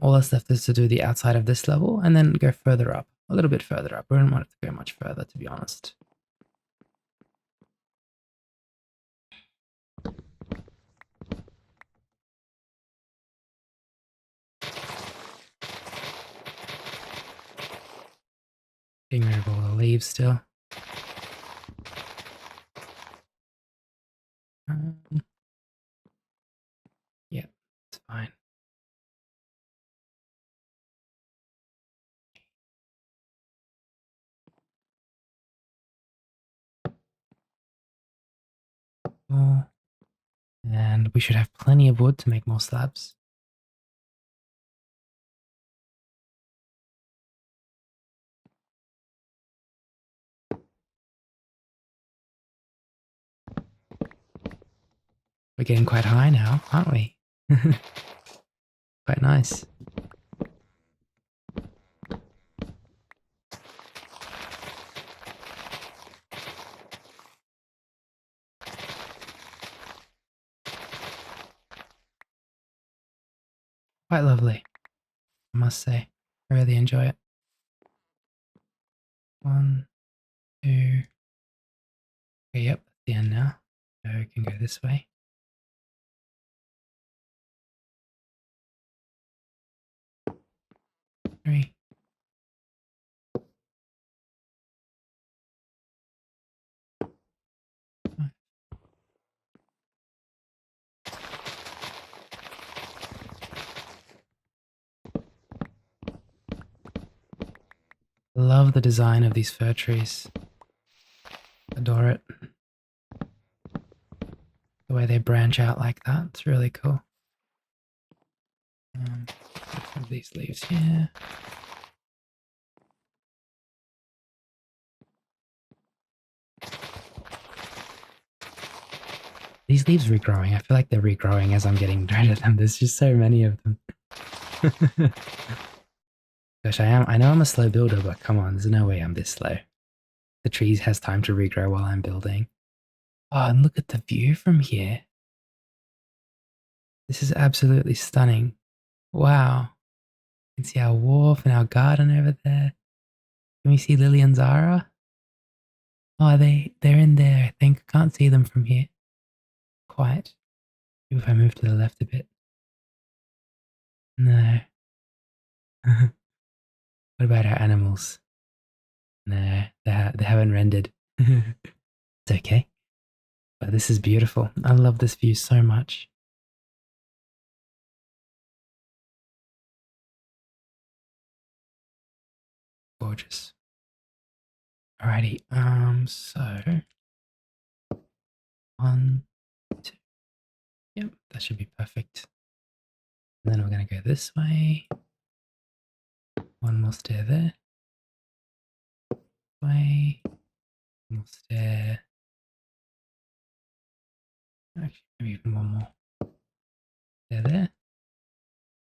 All that's left is to do the outside of this level and then go further up, a little bit further up. We don't want it to go much further, to be honest. Getting rid of all the leaves still. Yeah, it's fine. Oh, and we should have plenty of wood to make more slabs. We're getting quite high now, aren't we? Quite nice. Quite lovely, I must say. I really enjoy it. 1, 2. Okay, yep, that's the end now. So we can go this way. Three. Love the design of these fir trees. Adore it. The way they branch out like that, it's really cool. Put these leaves here. These leaves regrowing. I feel like they're regrowing as I'm getting rid of them. There's just so many of them. Gosh, I know I'm a slow builder, but come on, there's no way I'm this slow. The trees has time to regrow while I'm building. Oh, and look at the view from here. This is absolutely stunning. Wow. You can see our wharf and our garden over there. Can we see Lily and Zara? Oh, they're in there, I think. Can't see them from here. Quite. Maybe if I move to the left a bit. No. What about our animals? No, they haven't rendered. It's okay. But this is beautiful. I love this view so much. Gorgeous. Alrighty, so 1, 2. Yep, that should be perfect. And then we're gonna go this way. One more stair there. Way. One more stair. Actually, maybe even one more. There.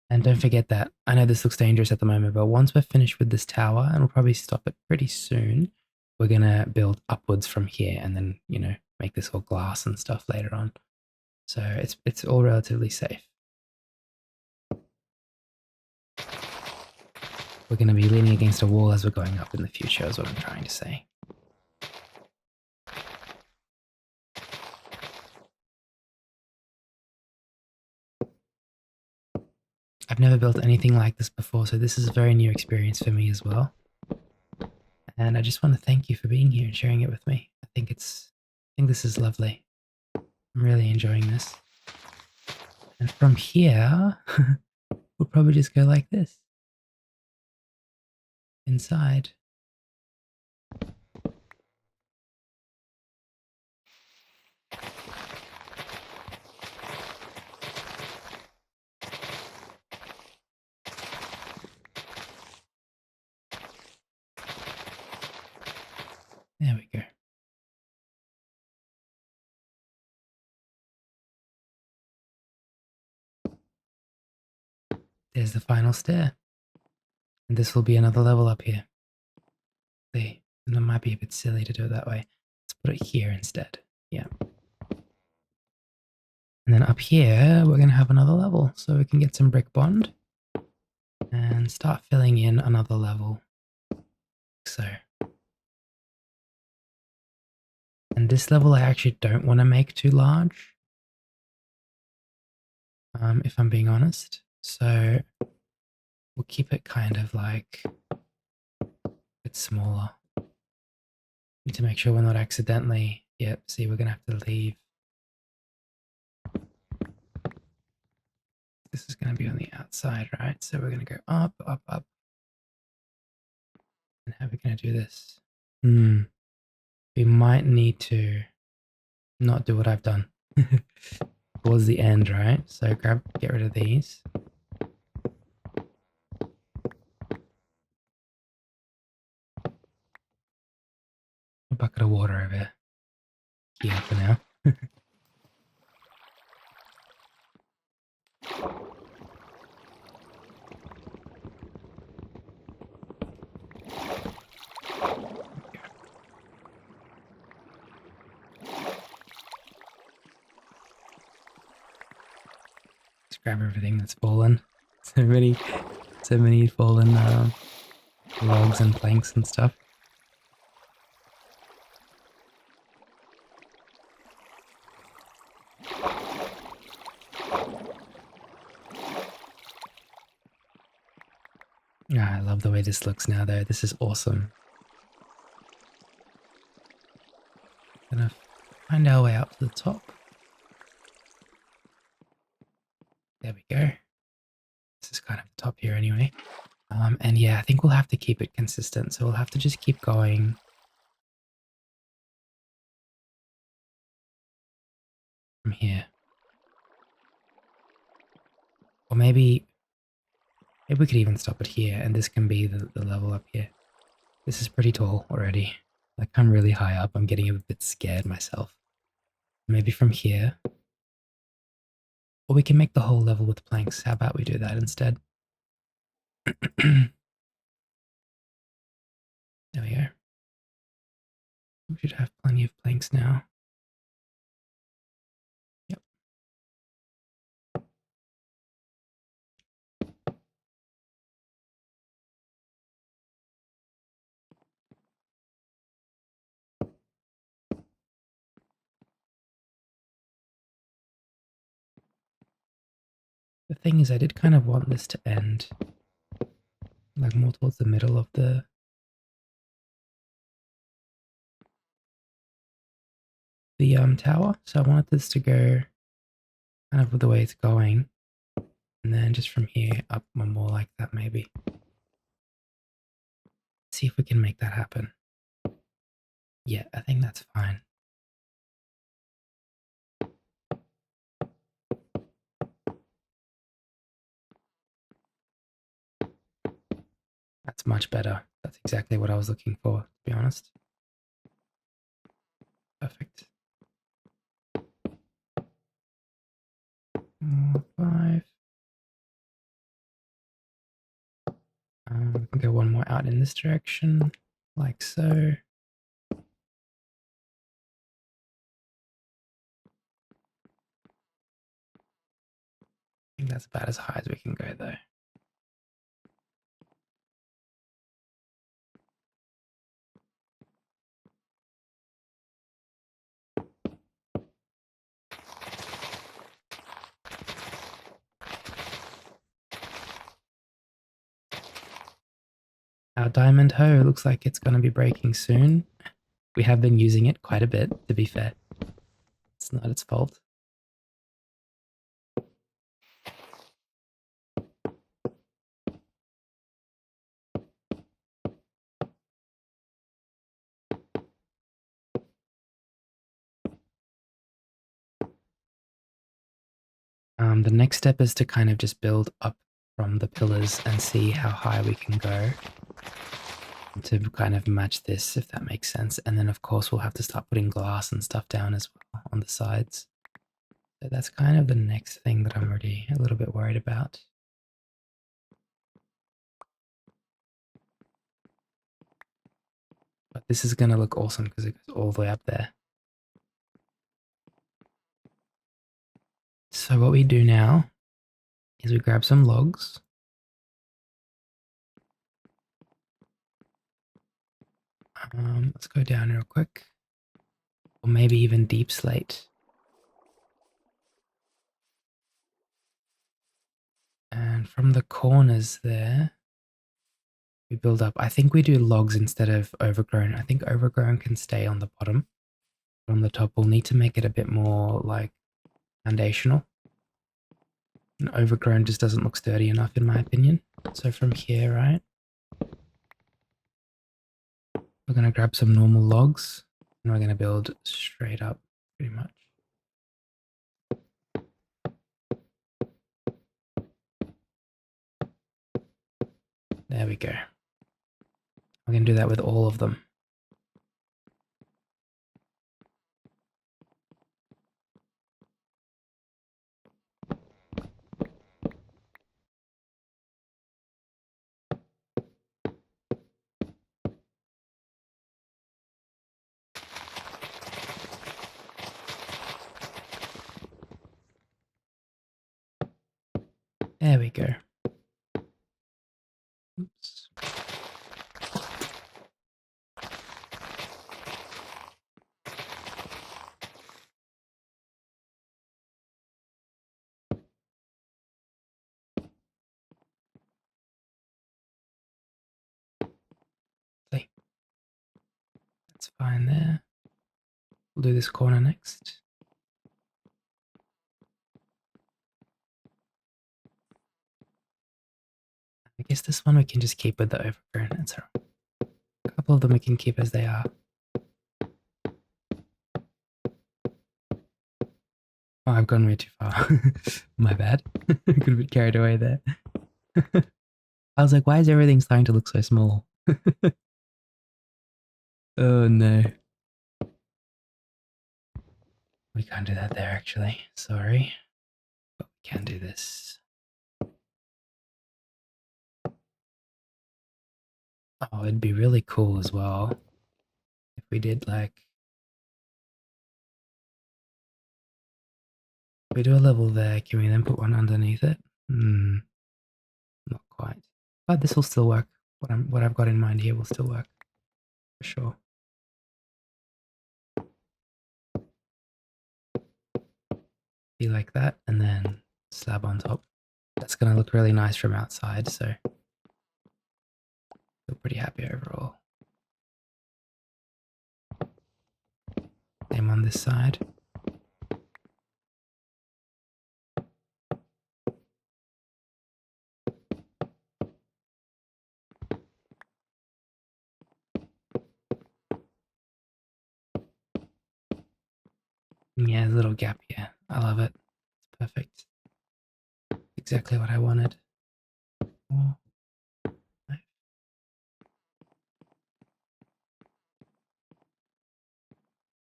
And don't forget that, I know this looks dangerous at the moment, but once we're finished with this tower, and we'll probably stop it pretty soon, we're gonna build upwards from here and then, you know, make this all glass and stuff later on. So it's all relatively safe. We're gonna be leaning against a wall as we're going up in the future is what I'm trying to say. I've never built anything like this before, so this is a very new experience for me as well. And I just want to thank you for being here and sharing it with me. I think this is lovely. I'm really enjoying this. And from here, we'll probably just go like this. Inside. There we go. There's the final stair. And this will be another level up here. See, and it might be a bit silly to do it that way. Let's put it here instead. Yeah. And then up here, we're going to have another level. So we can get some brick bond and start filling in another level. So. And this level I actually don't want to make too large. If I'm being honest. So we'll keep it kind of like a bit smaller. Need to make sure we're not accidentally, yep, see, we're going to have to leave. This is going to be on the outside, right? So we're going to go up, up, up. And how are we going to do this? We might need to not do what I've done towards the end, right? So get rid of these. A bucket of water over here for now. Let's grab everything that's fallen. So many fallen logs and planks and stuff. I love the way this looks now, though. This is awesome. Gonna find our way up to the top. There we go. This is kind of the top here anyway. And yeah, I think we'll have to keep it consistent. So we'll have to just keep going. From here. Or maybe we could even stop it here and this can be the level up here. This is pretty tall already. Like I'm really high up. I'm getting a bit scared myself. Maybe from here. Or we can make the whole level with planks. How about we do that instead? There we go. We should have plenty of planks now. Yep. The thing is, I did kind of want this to end like more towards the middle of the tower. So I wanted this to go kind of with the way it's going. And then just from here up one more like that maybe. See if we can make that happen. Yeah, I think that's fine. That's much better. That's exactly what I was looking for, to be honest. Perfect. 5. We can go one more out in this direction, like so. I think that's about as high as we can go though. Our diamond hoe looks like it's going to be breaking soon. We have been using it quite a bit, to be fair. It's not its fault. The next step is to kind of just build up from the pillars and see how high we can go to kind of match this, if that makes sense. And then, of course, we'll have to start putting glass and stuff down as well on the sides. So that's kind of the next thing that I'm already a little bit worried about. But this is going to look awesome because it goes all the way up there. So what we do now is we grab some logs. Let's go down real quick. Or maybe even deep slate. And from the corners there, we build up. I think we do logs instead of overgrown. I think overgrown can stay on the bottom. But on the top, we'll need to make it a bit more like foundational. And overgrown just doesn't look sturdy enough in my opinion. So from here, right, we're going to grab some normal logs and we're going to build straight up pretty much. There we go. We're going to do that with all of them. There we go. Oops. See, that's fine there. We'll do this corner next. I guess this one we can just keep with the overgrown. That's all right. A couple of them we can keep as they are. Oh, I've gone way too far. My bad. Could have been carried away there. I was like, why is everything starting to look so small? Oh no. We can't do that there actually. Sorry. But we can do this. Oh, it'd be really cool as well if we did like, if we do a level there, can we then put one underneath it? Not quite. But this will still work. What I've got in mind here will still work. For sure. Be like that, and then slab on top. That's gonna look really nice from outside, so feel pretty happy overall. Same on this side. Yeah, a little gap here. I love it. It's perfect. Exactly what I wanted.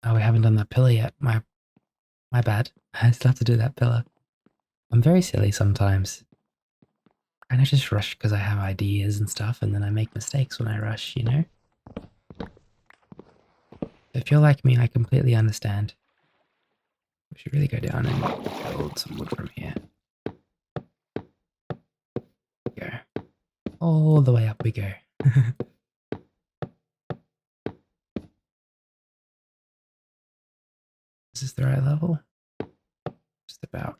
Oh, we haven't done that pillar yet. My bad. I still have to do that pillar. I'm very silly sometimes. And I just rush because I have ideas and stuff, and then I make mistakes when I rush, you know? If you're like me, I completely understand. We should really go down and build some wood from here. Go. All the way up we go. Is this the right level? Just about.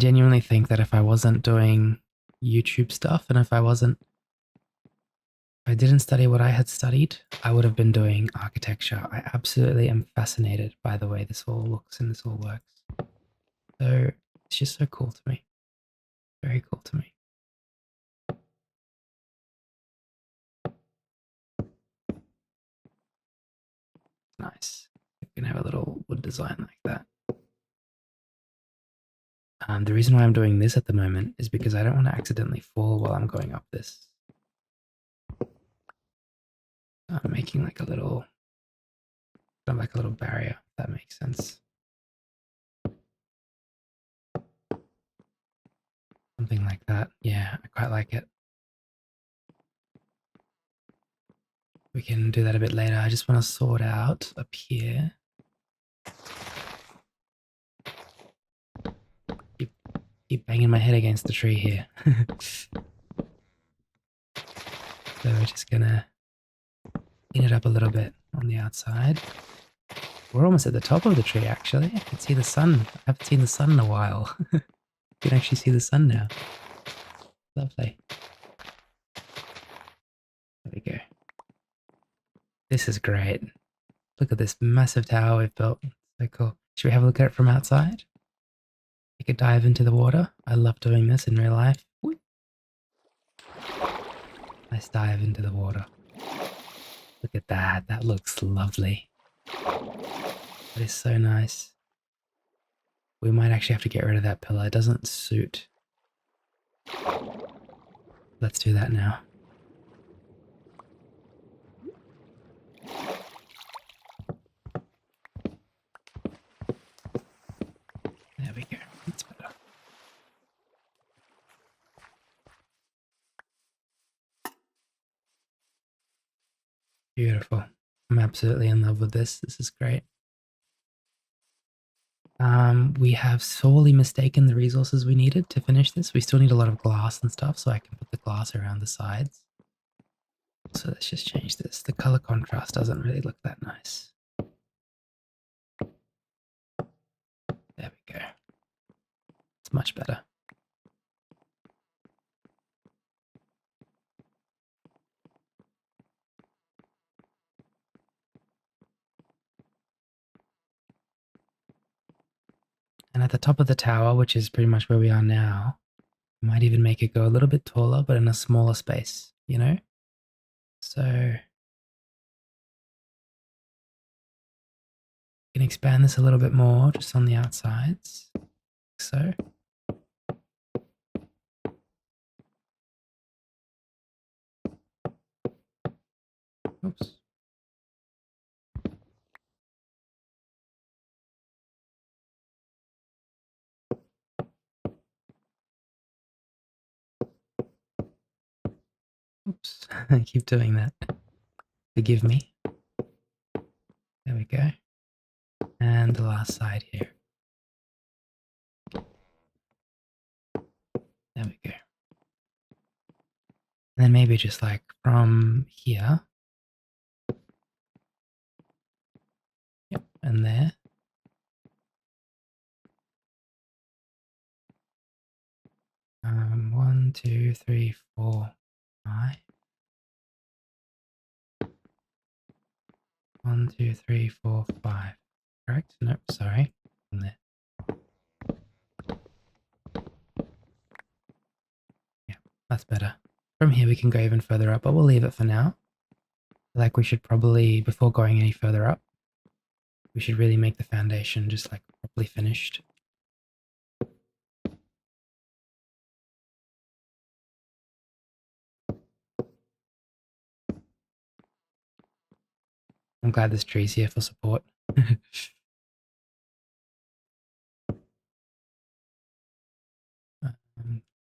genuinely think that if I wasn't doing YouTube stuff and if I didn't study what I had studied, I would have been doing architecture. I absolutely am fascinated by the way this all looks and this all works. So it's just so cool to me. Very cool to me. Nice. You can have a little wood design like that. The reason why I'm doing this at the moment is because I don't want to accidentally fall while I'm going up this. I'm making like a little, kind of like a little barrier, if that makes sense. Something like that. Yeah, I quite like it. We can do that a bit later. I just want to sort out up here. Keep banging my head against the tree here. So we're just gonna clean it up a little bit on the outside. We're almost at the top of the tree, actually. I can see the sun. I haven't seen the sun in a while. You can actually see the sun now. Lovely. There we go. This is great. Look at this massive tower we've built. So cool. Should we have a look at it from outside? Take a dive into the water. I love doing this in real life. Whee! Nice dive into the water. Look at that. That looks lovely. That is so nice. We might actually have to get rid of that pillar. It doesn't suit. Let's do that now. There we go. That's better. Beautiful. I'm absolutely in love with this. This is great. We have sorely mistaken the resources we needed to finish this. We still need a lot of glass and stuff, so I can put the glass around the sides. So let's just change this. The color contrast doesn't really look that nice. There we go. It's much better. And at the top of the tower, which is pretty much where we are now, we might even make it go a little bit taller, but in a smaller space, you know? So you can expand this a little bit more just on the outsides, like so. Oops. Oops, I keep doing that. Forgive me. There we go. And the last side here. There we go. And then maybe just like from here. Yep, and there. One, two, three, four, five. 1, 2, 3, 4, 5. Correct? Nope, sorry. On there. Yeah, that's better. From here we can go even further up, but we'll leave it for now. Like we should probably, before going any further up, we should really make the foundation just like properly finished. I'm glad this tree's here for support. I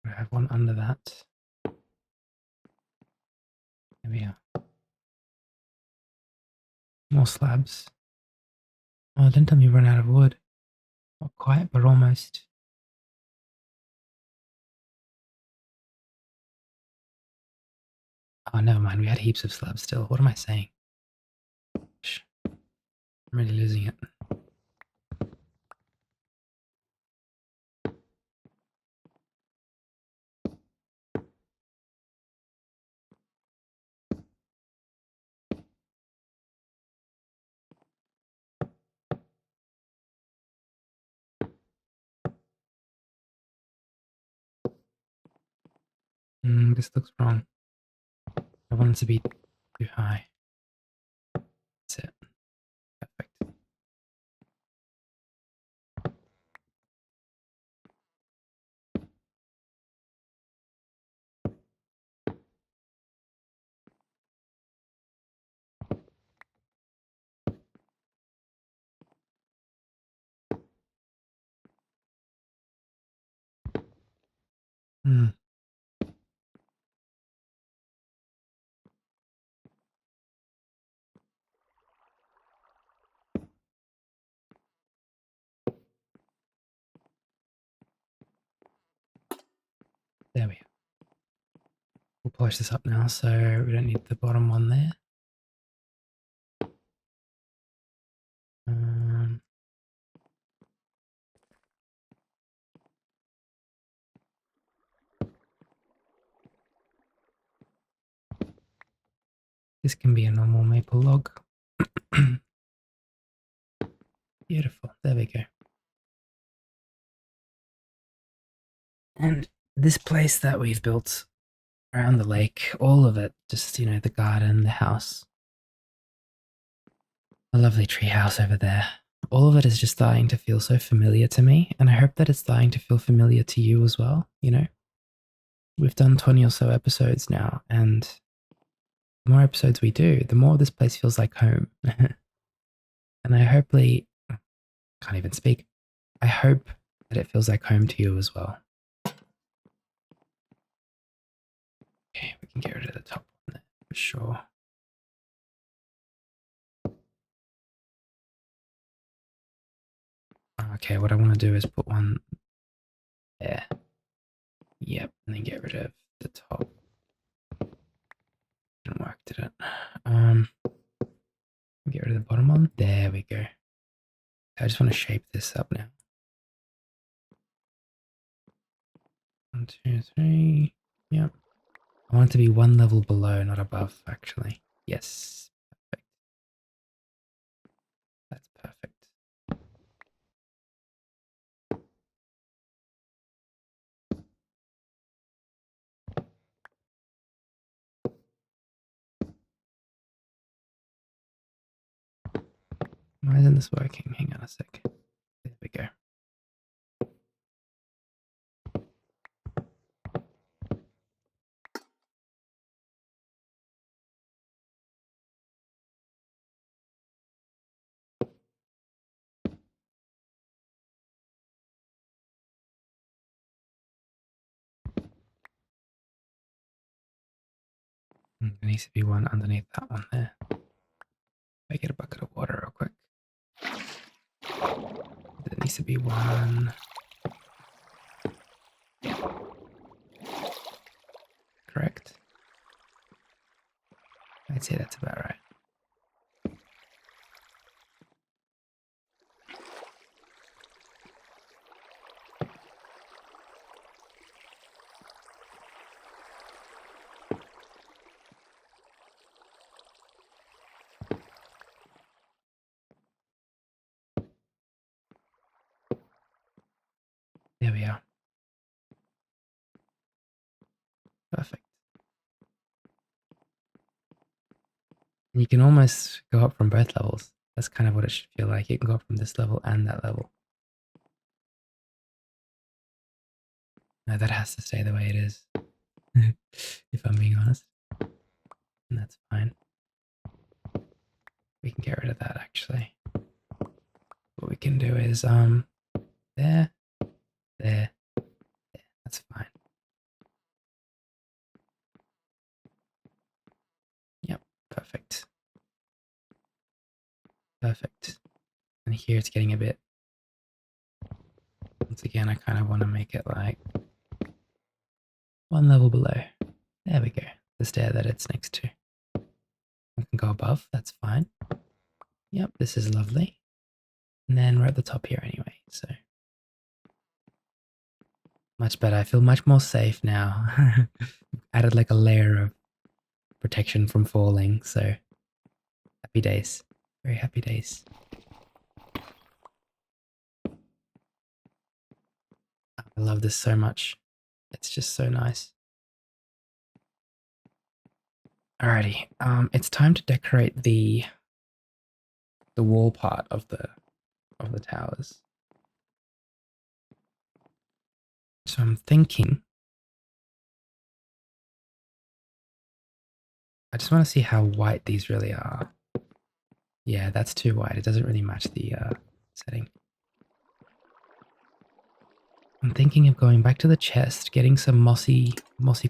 have one under that. There we are. More slabs. Oh, don't tell me we run out of wood. Not quite, but almost. Oh, never mind. We had heaps of slabs still. What am I saying? Shh. I'm really losing it. This looks wrong. I want it to be too high. That's it. Perfect. Hmm. There we go. We'll polish this up now, so we don't need the bottom one there. Um, this can be a normal maple log. Beautiful. There we go. And this place that we've built around the lake, all of it, just, the garden, the house, a lovely tree house over there. All of it is just starting to feel so familiar to me, and I hope that it's starting to feel familiar to you as well, We've done 20 or so episodes now, and the more episodes we do, the more this place feels like home. And I hopefully can't even speak. I hope that it feels like home to you as well. Okay, we can get rid of the top one there for sure. Okay, what I want to do is put one there. Yep, and then get rid of the top. Didn't work, did it? Get rid of the bottom one. There we go. I just want to shape this up now. 1, 2, 3. Yep. I want it to be one level below, not above, actually. Yes. Perfect. That's perfect. Why isn't this working? Hang on a sec. There we go. There needs to be one underneath that one there. I get a bucket of water real quick. There needs to be one. Correct? I'd say that's about right. There we are. Perfect. And you can almost go up from both levels. That's kind of what it should feel like. You can go up from this level and that level. No, that has to stay the way it is. If I'm being honest. And that's fine. We can get rid of that actually. What we can do is there, there, there. That's fine. Yep, perfect. Perfect. And here it's getting a bit. Once again, I kind of want to make it like one level below. There we go. The stair that it's next to. We can go above, that's fine. Yep, this is lovely. And then we're at the top here anyway, so. Much better. I feel much more safe now. Added like a layer of protection from falling, so happy days. Very happy days. I love this so much. It's just so nice. Alrighty. It's time to decorate the wall part of the towers. So I'm thinking I just want to see how white these really are. Yeah, that's too white. It doesn't really match the setting. I'm thinking of going back to the chest, getting some mossy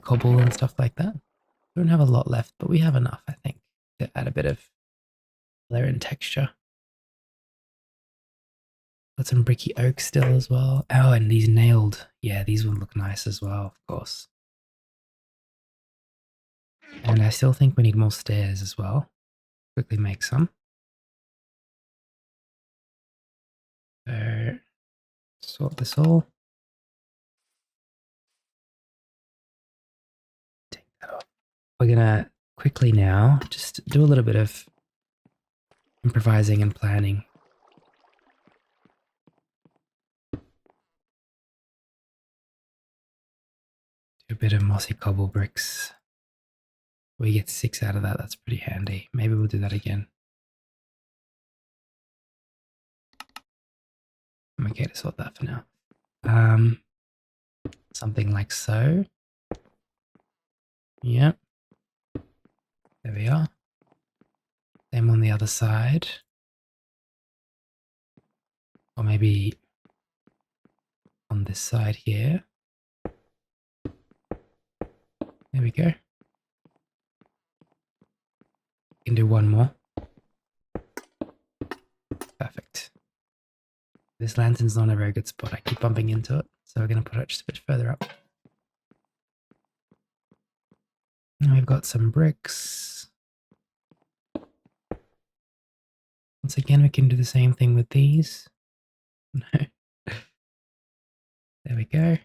cobble and stuff like that. We don't have a lot left, but we have enough, I think, to add a bit of color and texture. Got some bricky oak still as well. Oh, and these nailed. Yeah, these would look nice as well, of course. And I still think we need more stairs as well. Quickly make some. So, sort this all. Take that off. We're gonna quickly now just do a little bit of improvising and planning. Do a bit of mossy cobble bricks. We get 6 out of that. That's pretty handy. Maybe we'll do that again. I'm okay to sort that for now. Something like so. Yep. There we are. Same on the other side. Or maybe on this side here. There we go. Can do one more. Perfect. This lantern's not a very good spot. I keep bumping into it. So we're going to put it just a bit further up. And we've got some bricks. Once again, we can do the same thing with these. No. There we go.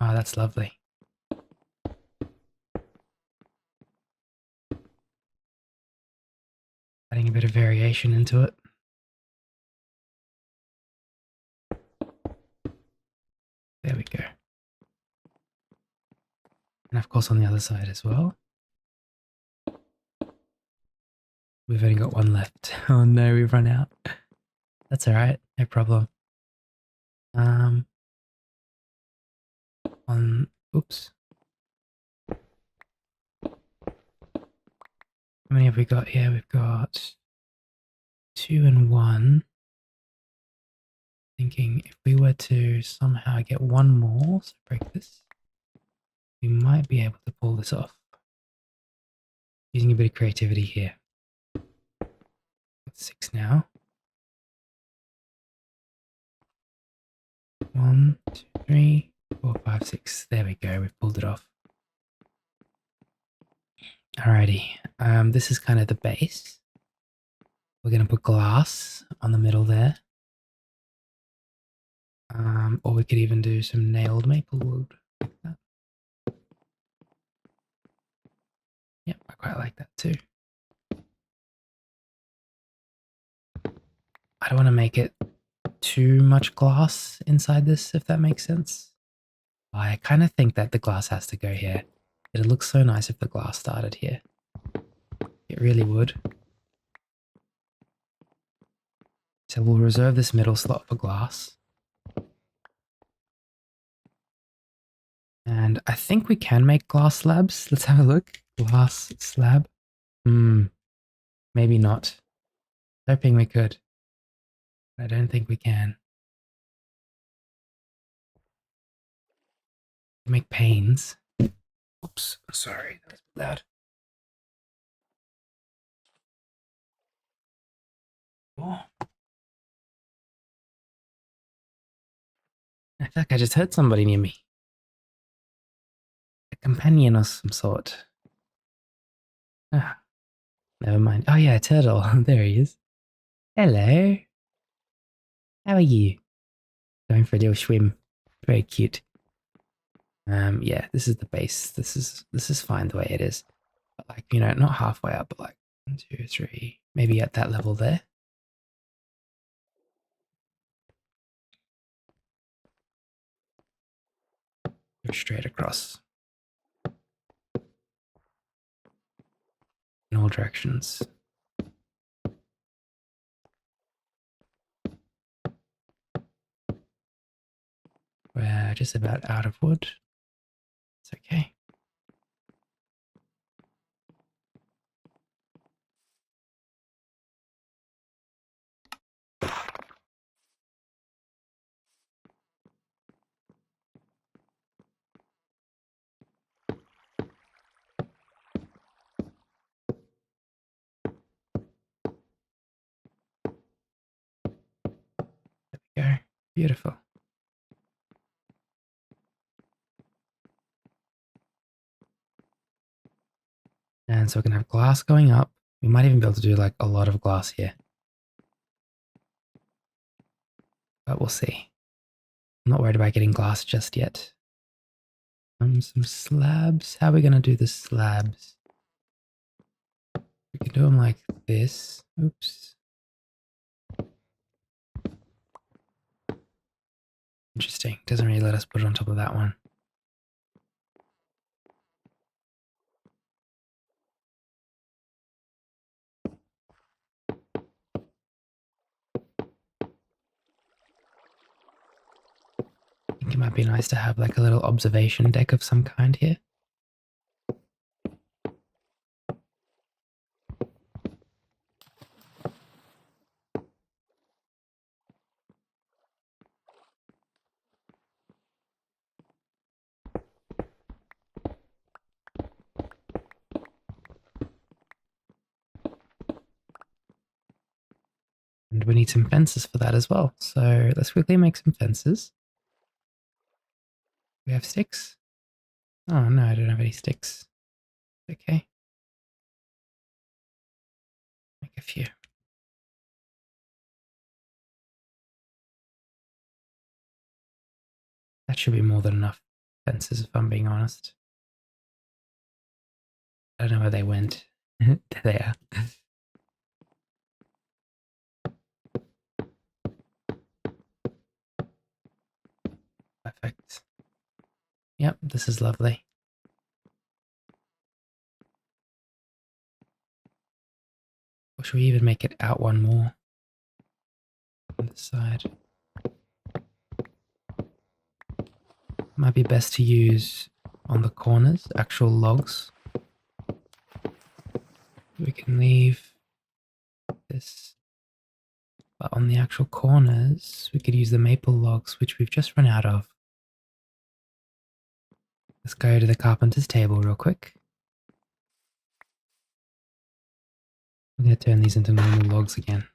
Oh, that's lovely. Adding a bit of variation into it. There we go. And of course on the other side as well. We've only got one left. Oh no, we've run out. That's alright, no problem. Oops. How many have we got here? We've got 2 and 1. Thinking if we were to somehow get one more, so break this, we might be able to pull this off. Using a bit of creativity here. Got 6 now. 1, 2, 3, 4, 5, 6. There we go. We've pulled it off. Alrighty. This is kind of the base. We're going to put glass on the middle there. Or we could even do some nailed maple wood like that. Yep, I quite like that too. I don't want to make it too much glass inside this, if that makes sense. I kind of think that the glass has to go here. It'd look so nice if the glass started here. It really would. So we'll reserve this middle slot for glass. And I think we can make glass slabs. Let's have a look. Glass slab. Maybe not. Hoping we could. I don't think we can. Make panes. Oops, sorry, that was loud. Oh. I feel like I just heard somebody near me. A companion of some sort. Ah, never mind. Oh yeah, a turtle. There he is. Hello. How are you? Going for a little swim. Very cute. Yeah, this is the base. This is fine the way it is. But like, you know, not halfway up, but like 1, 2, 3, maybe at that level there. Go straight across. In all directions. We're just about out of wood. It's okay. There we go. Beautiful. And so we're going to have glass going up. We might even be able to do like a lot of glass here. But we'll see. I'm not worried about getting glass just yet. Some slabs. How are we going to do the slabs? We can do them like this. Oops. Interesting. Doesn't really let us put it on top of that one. I think it might be nice to have like a little observation deck of some kind here. And we need some fences for that as well. So let's quickly make some fences. We have sticks? Oh no, I don't have any sticks. Okay. Make a few. That should be more than enough fences if I'm being honest. I don't know where they went. There they are. Perfect. Yep, this is lovely. Or should we even make it out one more on this side? Might be best to use on the corners actual logs. We can leave this, but on the actual corners, we could use the maple logs, which we've just run out of. Let's go to the carpenter's table real quick. I'm going to turn these into normal logs again.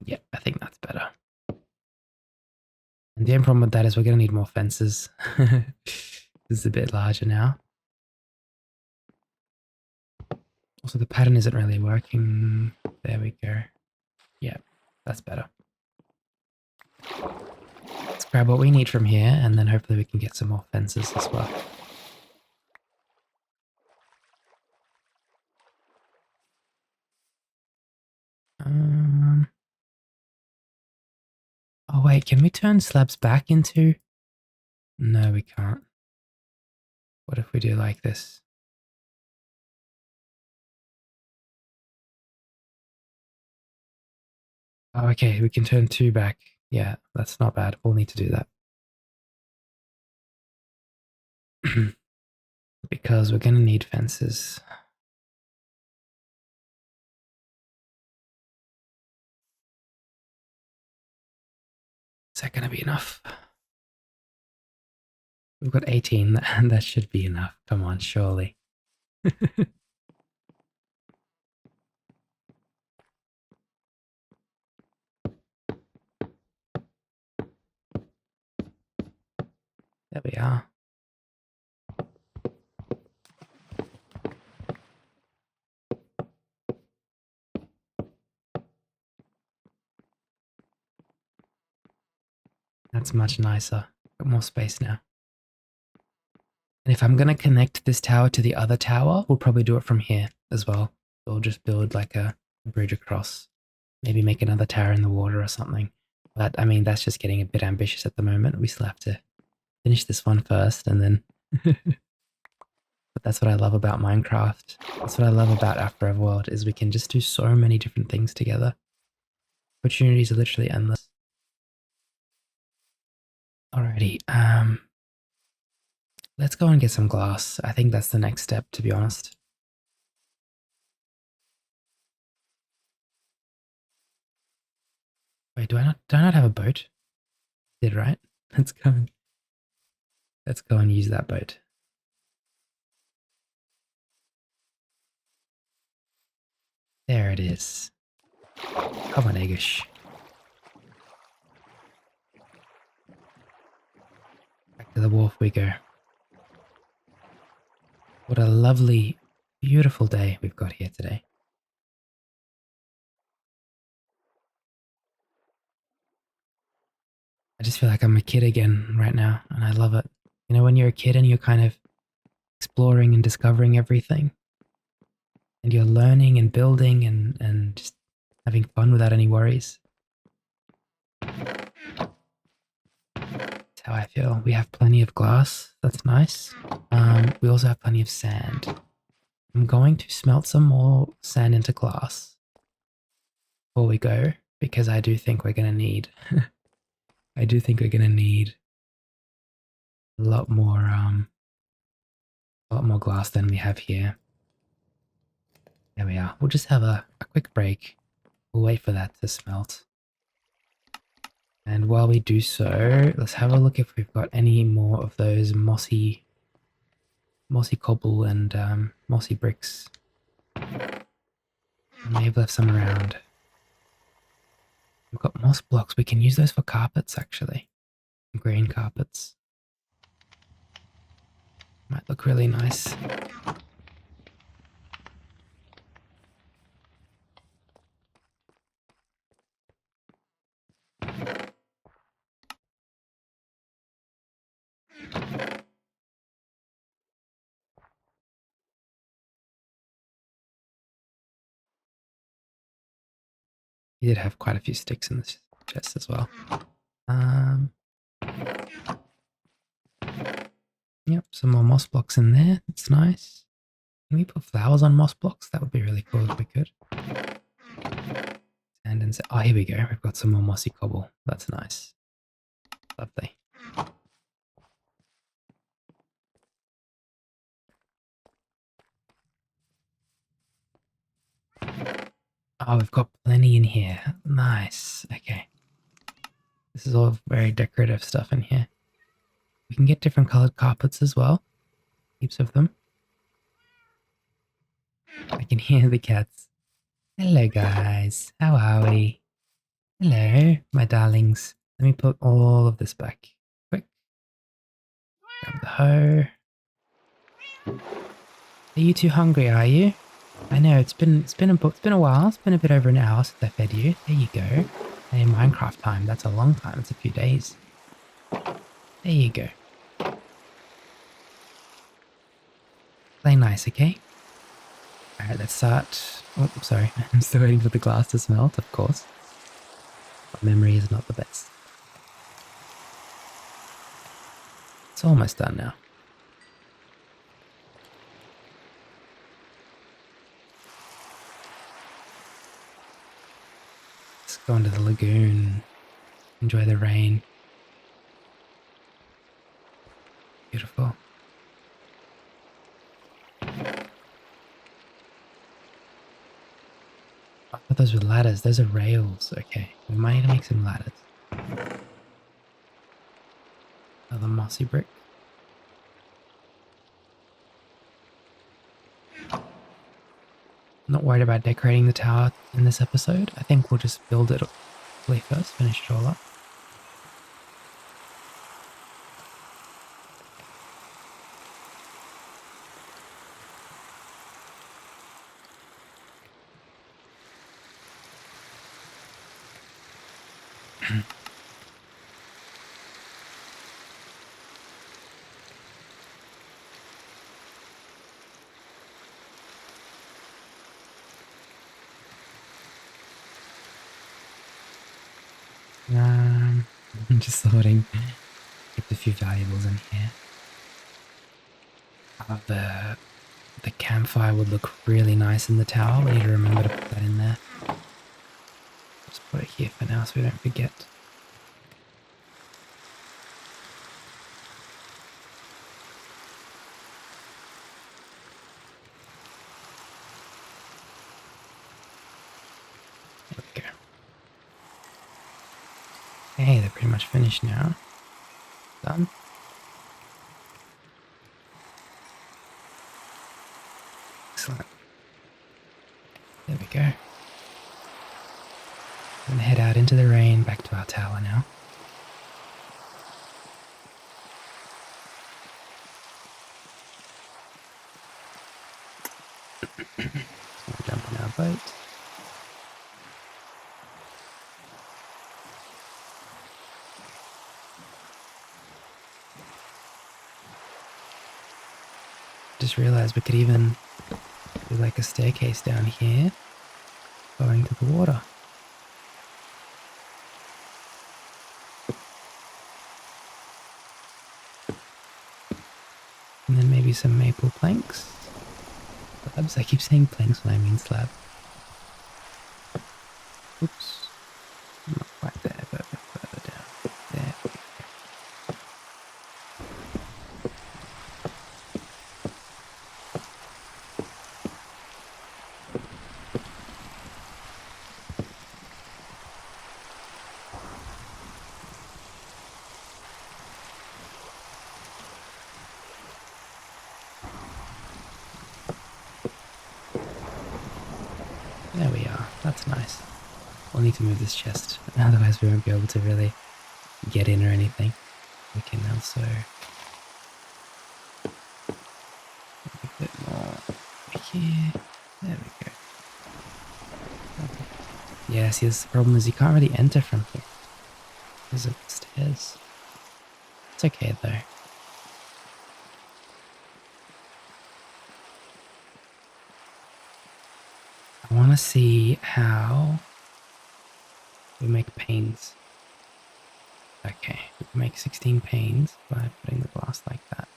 Yeah, I think that's better. And the only problem with that is we're going to need more fences. This is a bit larger now. Also, the pattern isn't really working. There we go. Yeah, that's better. Let's grab what we need from here, and then hopefully we can get some more fences as well. Oh wait, can we turn slabs back into... No, we can't. What if we do like this? Oh, okay, we can turn 2 back. Yeah, that's not bad. We'll need to do that. Because we're going to need fences. Is that going to be enough? We've got 18, and that should be enough. Come on, surely. There we are. That's much nicer. Got more space now. And if I'm going to connect this tower to the other tower, we'll probably do it from here as well. We'll just build like a bridge across. Maybe make another tower in the water or something. But I mean, that's just getting a bit ambitious at the moment. We still have to finish this one first and then... But that's what I love about Minecraft. That's what I love about our Forever World, is we can just do so many different things together. Opportunities are literally endless. Alrighty, let's go and get some glass. I think that's the next step, to be honest. Wait, do I not have a boat? Did right? Let's go. Let's go and use that boat. There it is. Come on, Egush. Back to the wharf we go. What a lovely, beautiful day we've got here today. I just feel like I'm a kid again right now, and I love it. You know, when you're a kid and you're kind of exploring and discovering everything, and you're learning and building and just having fun without any worries. That's how I feel. We have plenty of glass. That's nice. We also have plenty of sand. I'm going to smelt some more sand into glass before we go, because I do think we're going to need... I do think we're going to need a lot more glass than we have here. There we are. We'll just have a quick break. We'll wait for that to smelt. And while we do so, let's have a look if we've got any more of those mossy cobble and mossy bricks. I may have left some around. We've got moss blocks. We can use those for carpets, actually. Green carpets. Might look really nice. We did have quite a few sticks in this chest as well. Yep, some more moss blocks in there. It's nice. Can we put flowers on moss blocks? That would be really cool if we could. And oh, here we go. We've got some more mossy cobble. That's nice. Lovely. Oh, we've got plenty in here. Nice. Okay. This is all very decorative stuff in here. We can get different colored carpets as well. Heaps of them. I can hear the cats. Hello, guys. How are we? Hello, my darlings. Let me put all of this back. Quick. Grab the hoe. Are you too hungry, are you? I know, it's been a while. It's been a bit over an hour since I fed you. There you go. Hey, Minecraft time. That's a long time. It's a few days. There you go. Play nice, okay? Alright, let's start. Oh, sorry. I'm still waiting for the glass to smelt, of course. My memory is not the best. It's almost done now. Let's go into the lagoon. Enjoy the rain. Beautiful. I thought those were ladders. Those are rails. Okay, we might need to make some ladders. Another mossy brick. Not worried about decorating the tower in this episode. I think we'll just build it fully first, finish it all up. Um, I'm just sorting. Kept a few valuables in here. The campfire would look really nice in the tower. We need to remember to put that in there. Just put it here for now so we don't forget. There we go. Hey, they're pretty much finished now. Done. Excellent. There we go. We're gonna head out into the rain, back to our tower now. We'll jump on our boat. Just realized we could even do like a staircase down here going to the water. And then maybe some maple planks. Slabs. I keep saying planks when I mean slab. Oops. Not quite there, but a bit further down. There we go. There we are. That's nice. We'll need to move this chest, otherwise we won't be able to really get in or anything. We can also a bit more here. There we go. Yeah, see, the problem is you can't really enter from here because of the stairs. It's okay though. I want to see how we make panes. Okay, we can make 16 panes by putting the glass like that.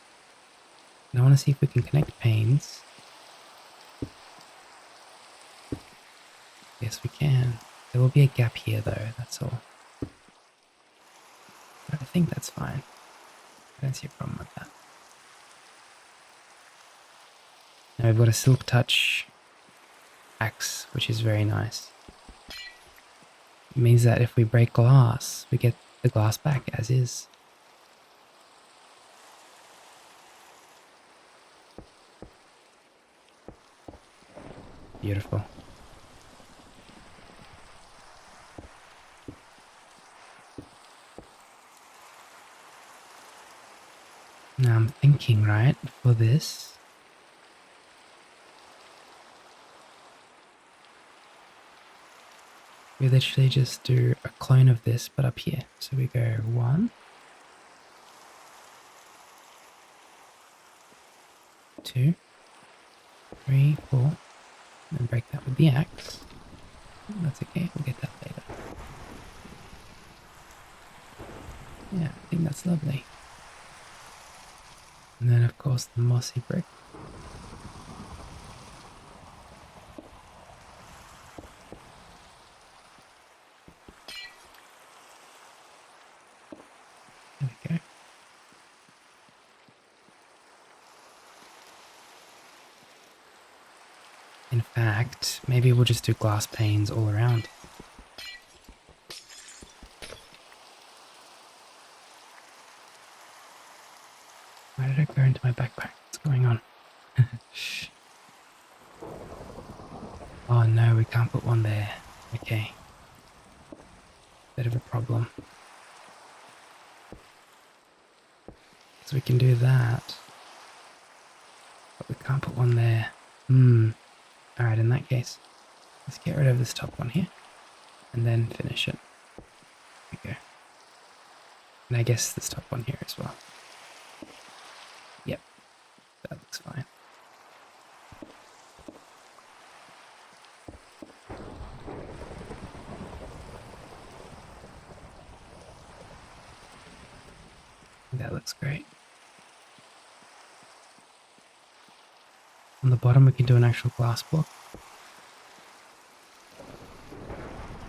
And I want to see if we can connect panes. Yes, we can. There will be a gap here though, that's all. But I think that's fine. I don't see a problem with that. Now we've got a silk touch axe, which is very nice. It means that if we break glass, we get the glass back as is. Beautiful. Now I'm thinking, right, for this, we literally just do a clone of this, but up here. So we go 1, 2, 3, 4, and then break that with the axe. That's okay, we'll get that later. Yeah, I think that's lovely. And then of course the mossy brick. There we go. In fact, maybe we'll just do glass panes all around. Why did it go into my backpack? What's going on? Oh no, we can't put one there. Okay. Bit of a problem. So we can do that. But we can't put one there. Alright, in that case, let's get rid of this top one here. And then finish it. There we go. And I guess this top one here as well. Yep. That looks fine. That looks great. On the bottom, we can do an actual glass block.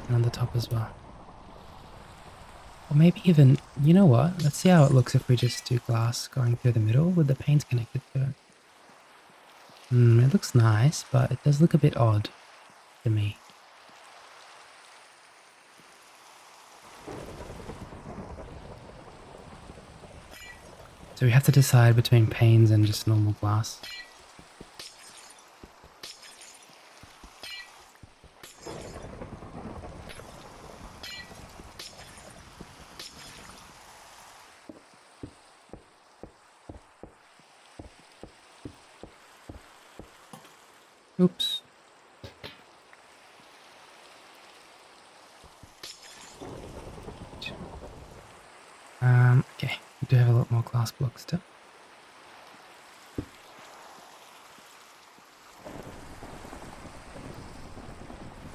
And on the top as well. Or maybe even, you know what? Let's see how it looks if we just do glass going through the middle with the panes connected to it. It looks nice, but it does look a bit odd to me. So we have to decide between panes and just normal glass. Oops. Okay, we do have a lot more glass blocks still. I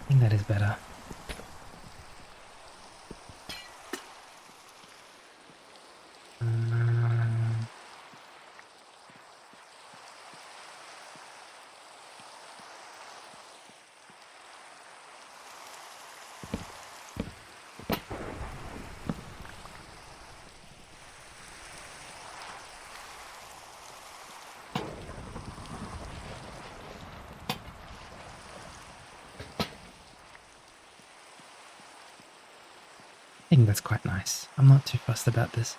think that is better. I think that's quite nice. I'm not too fussed about this.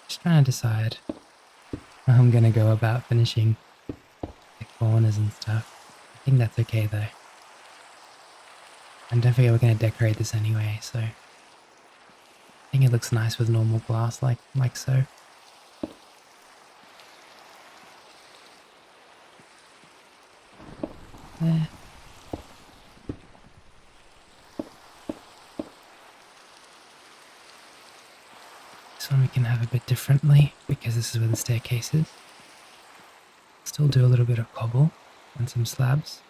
Just trying to decide how I'm going to go about finishing the corners and stuff. I think that's okay though. And don't forget we're going to decorate this anyway, so I think it looks nice with normal glass like so. There. This one we can have a bit differently because this is where the staircase is. Still do a little bit of cobble and some slabs.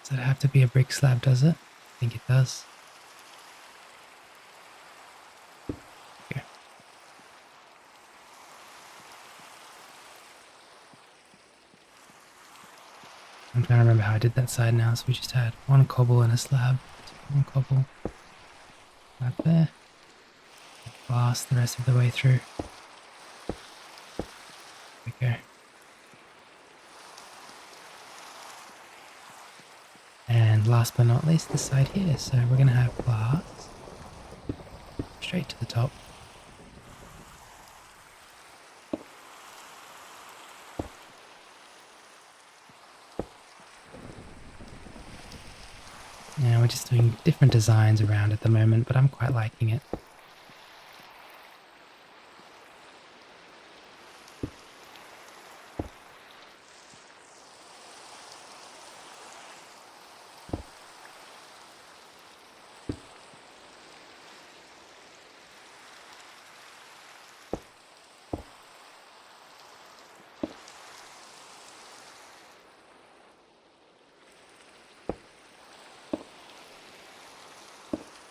Does it have to be a brick slab, does it? I think it does. Okay. I'm trying to remember how I did that side now, so we just had one cobble and a slab. One cobble. Right there. Glass the rest of the way through. There we go. And last but not least, this side here. So we're going to have glass straight to the top. Now we're just doing different designs around at the moment, but I'm quite liking it.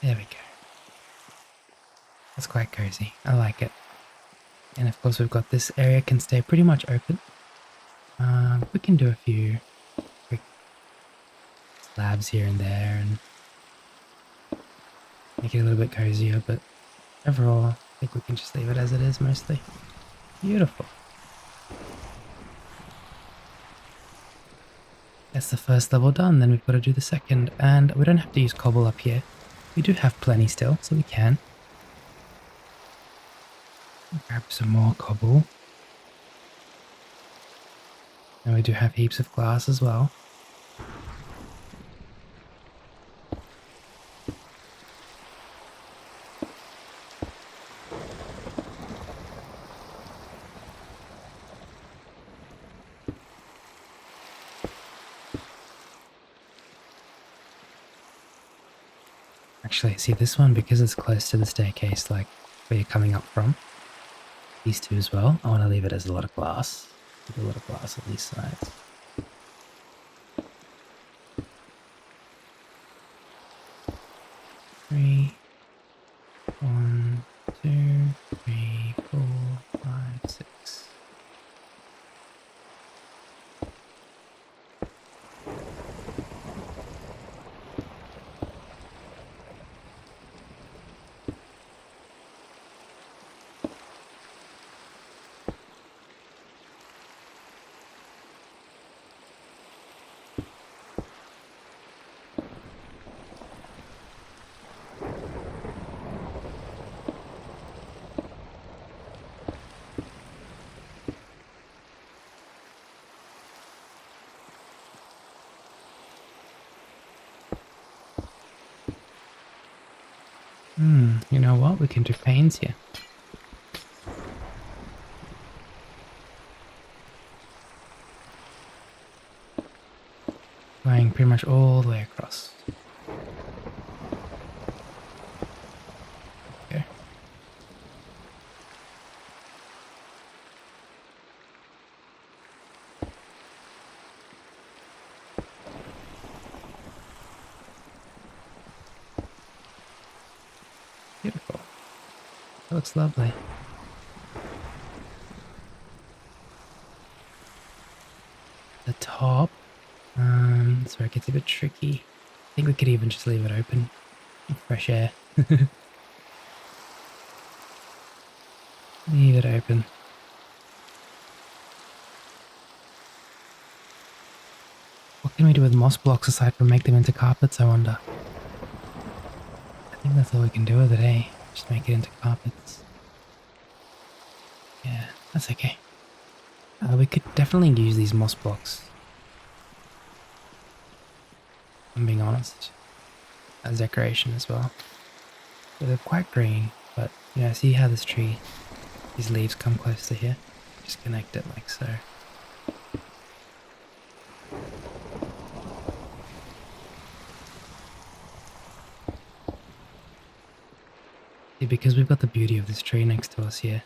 There we go. That's quite cozy. I like it. And of course we've got this area can stay pretty much open. We can do a few quick slabs here and there and make it a little bit cozier, but overall I think we can just leave it as it is mostly. Beautiful. That's the first level done, then we've got to do the second, and we don't have to use cobble up here. We do have plenty still, so we can. Grab some more cobble. And we do have heaps of glass as well. Actually, see this one, because it's close to the staircase, like where you're coming up from. These two as well. I want to leave it as a lot of glass. Keep a lot of glass on these sides. Three. 1, 2, 3, 4, 5, 6. You know what? We can do panes here. Going pretty much all the way across. Okay. Beautiful. That looks lovely. The top. That's where it gets a bit tricky. I think we could even just leave it open. Fresh air. Leave it open. What can we do with moss blocks aside from make them into carpets, I wonder? I think that's all we can do with it, eh? Just make it into carpets. Yeah, that's okay. We could definitely use these moss blocks. I'm being honest. As decoration as well. So they're quite green, but yeah, see how this tree, these leaves come close to here? Just connect it like so. See, because we've got the beauty of this tree next to us here,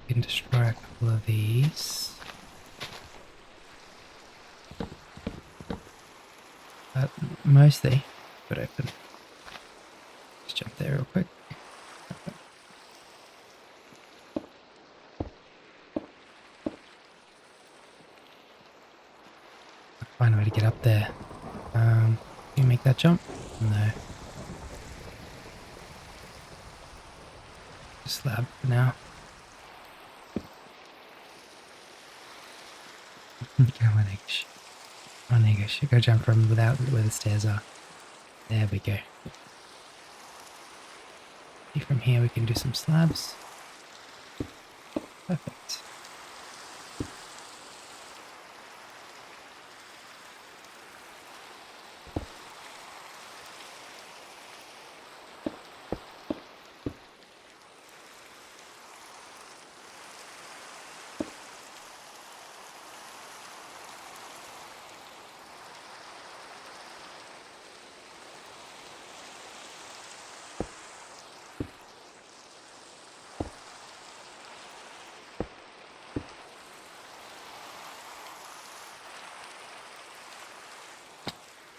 we can destroy a couple of these. But mostly, but open. Just jump there real quick. Find a way to get up there. Can you make that jump? No. Just slab for now. Come on, Egush. Come on, Egush. Go jump from without where the stairs are. There we go. See, from here we can do some slabs. Perfect.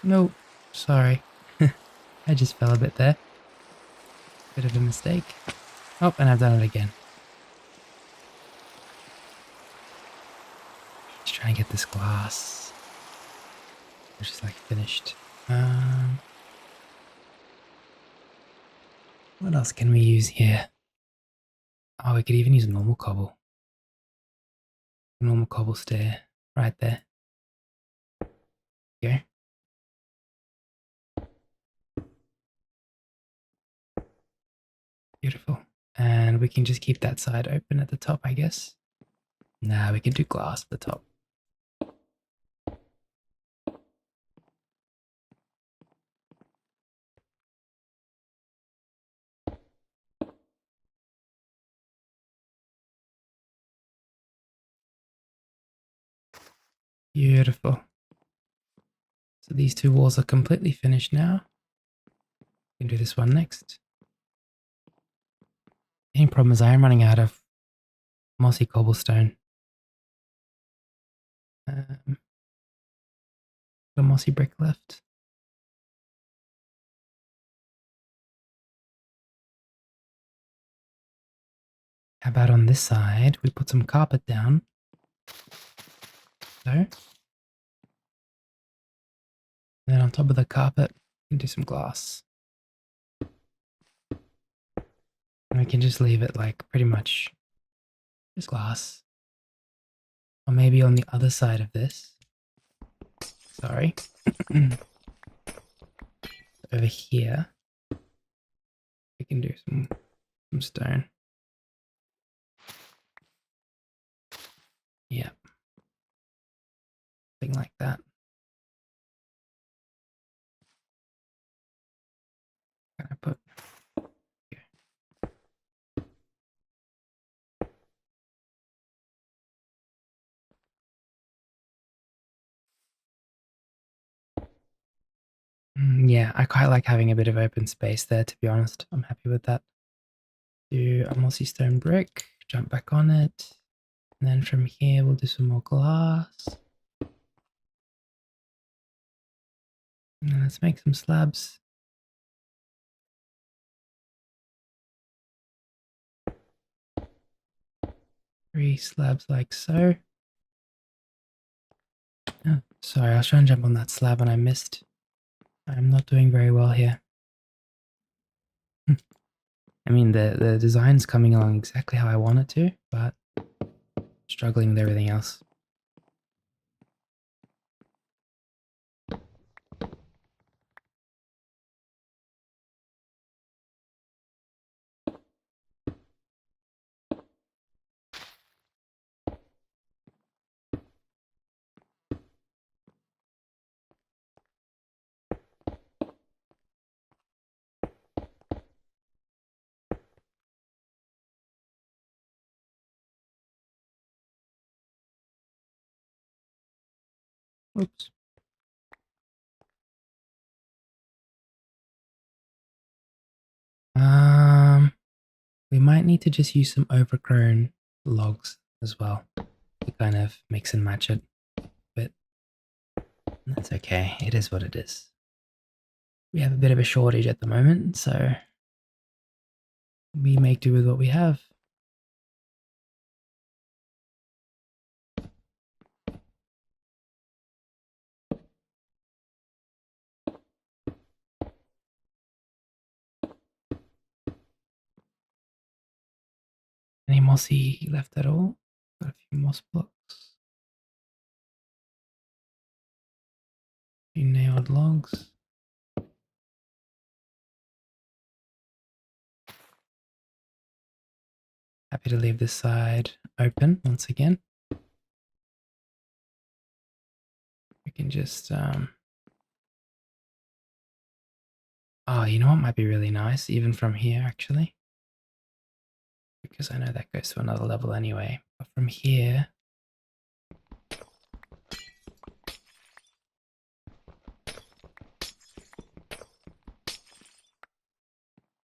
No, sorry. I just fell a bit there. Bit of a mistake. Oh, and I've done it again. Just trying to get this glass. Which is like finished. What else can we use here? Oh, we could even use a normal cobble. Normal cobble stair right there. Go. Beautiful. And we can just keep that side open at the top, I guess. Nah, we can do glass at the top. Beautiful. So these two walls are completely finished now. We can do this one next. The only problem is I am running out of mossy cobblestone. A mossy brick left. How about on this side, we put some carpet down. So. And then on top of the carpet, we can do some glass. And we can just leave it like pretty much just glass. Or maybe on the other side of this. Sorry. Over here, we can do some stone. Yeah. Thing like that. Can I put? Okay. Yeah, I quite like having a bit of open space there, to be honest. I'm happy with that. Do a mossy stone brick, jump back on it. And then from here, we'll do some more glass. And then let's make some slabs. 3 slabs like so. Oh, sorry, I was trying to jump on that slab and I missed. I'm not doing very well here. I mean, the design's coming along exactly how I want it to, but struggling with everything else. Oops. We might need to just use some overgrown logs as well to kind of mix and match it a bit. That's okay. It is what it is. We have a bit of a shortage at the moment, so we make do with what we have. Any mossy left at all? Got a few moss blocks. A few nailed logs. Happy to leave this side open once again. We can just oh, you know what might be really nice, even from here actually. Because I know that goes to another level anyway. But from here,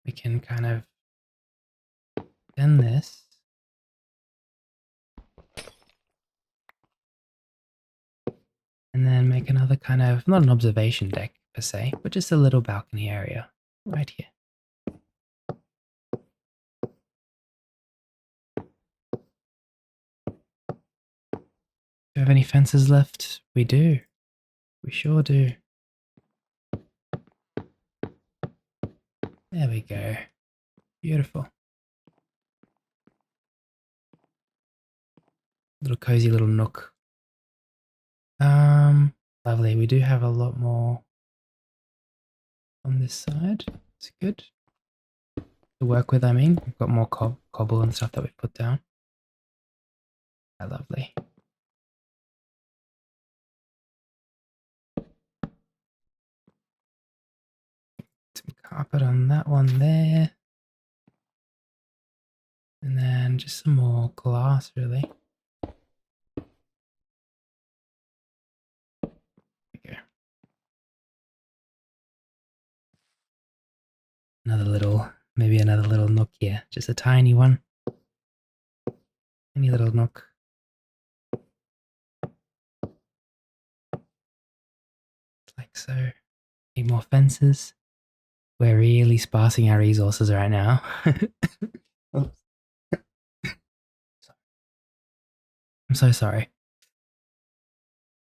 we can kind of bend this. And then make another kind of, not an observation deck per se, but just a little balcony area right here. Do we have any fences left? We do. We sure do. There we go. Beautiful. Little cozy little nook. Lovely. We do have a lot more on this side. It's good to work with. I mean, we've got more cobble and stuff that we've put down. Lovely. Some carpet on that one there. And then just some more glass, really. There we go. Maybe another little nook here. Just a tiny one. Tiny little nook. Like so. Need more fences. We're really sparsing our resources right now. Oops. I'm so sorry.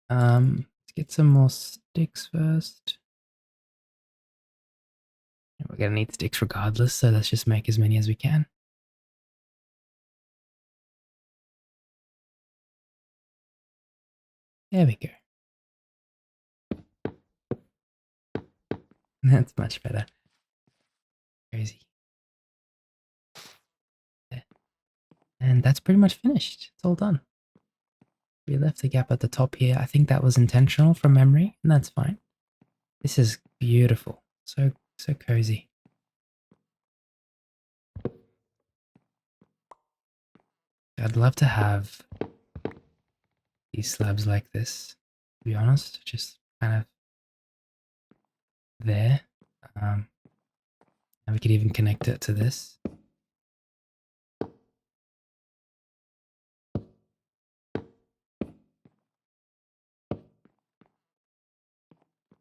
Let's get some more sticks first. We're gonna need sticks regardless, so let's just make as many as we can. There we go. That's much better. Crazy. There. And that's pretty much finished. It's all done. We left the gap at the top here. I think that was intentional from memory, and that's fine. This is beautiful. So cozy. I'd love to have these slabs like this, to be honest. Just kind of there. And we could even connect it to this.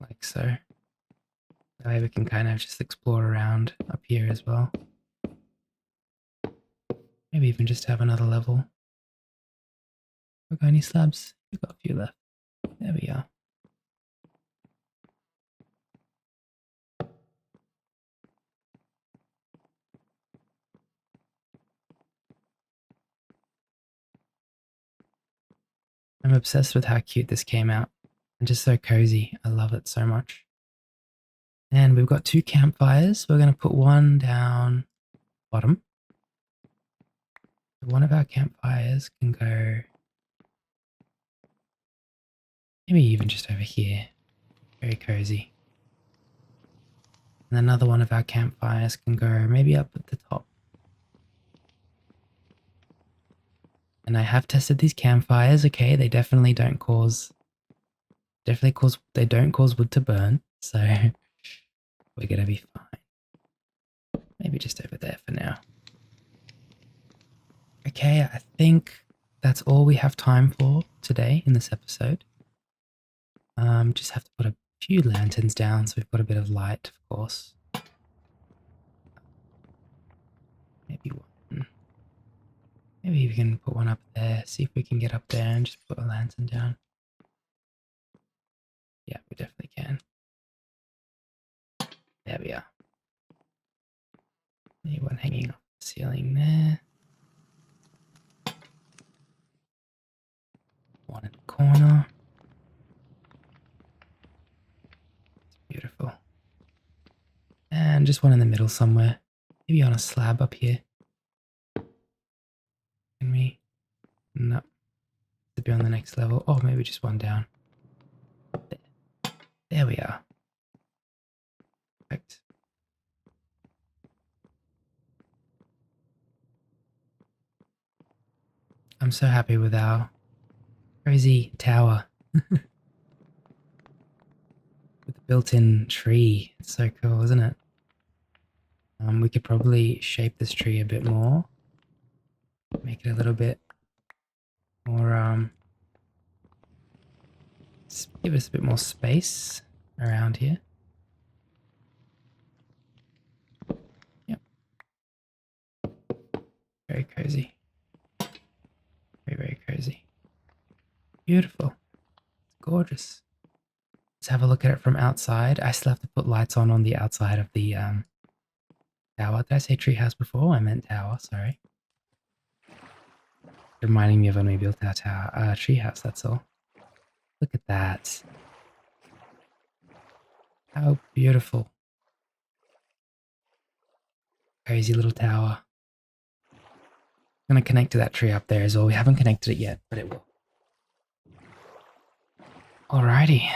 Like so. That way we can kind of just explore around up here as well. Maybe even just have another level. We got any slabs? We've got a few left. There we are. I'm obsessed with how cute this came out. And just so cozy. I love it so much. And we've got 2 campfires. We're going to put one down bottom. One of our campfires can go maybe even just over here. Very cozy. And another one of our campfires can go maybe up at the top. And I have tested these campfires, okay? They definitely don't cause wood to burn, so we're gonna be fine. Maybe just over there for now. Okay, I think that's all we have time for today in this episode. Just have to put a few lanterns down so we've got a bit of light, of course. Maybe one. Maybe we can put one up there, see if we can get up there and just put a lantern down. Yeah, we definitely can. There we are. Maybe one hanging off the ceiling there. One in the corner. It's beautiful. And just one in the middle somewhere. Maybe on a slab up here. Can we? No. To be on the next level. Oh, maybe just one down. There we are. Perfect. I'm so happy with our crazy tower. With the built-in tree. It's so cool, isn't it? We could probably shape this tree a bit more. Make it a little bit more, give us a bit more space around here. Yep. Very cozy. Very, very cozy. Beautiful. It's gorgeous. Let's have a look at it from outside. I still have to put lights on the outside of the tower. Did I say treehouse before? I meant tower, sorry. Reminding me of when we built our tower, treehouse, that's all. Look at that. How beautiful. Crazy little tower. I'm going to connect to that tree up there as well. We haven't connected it yet, but it will. Alrighty.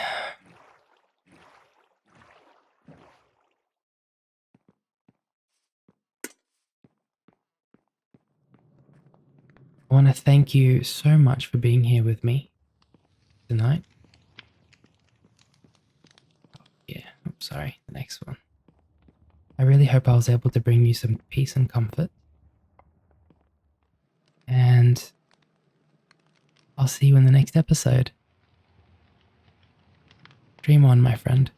I want to thank you so much for being here with me tonight. Yeah, I'm sorry, the next one. I really hope I was able to bring you some peace and comfort. And I'll see you in the next episode. Dream on, my friend.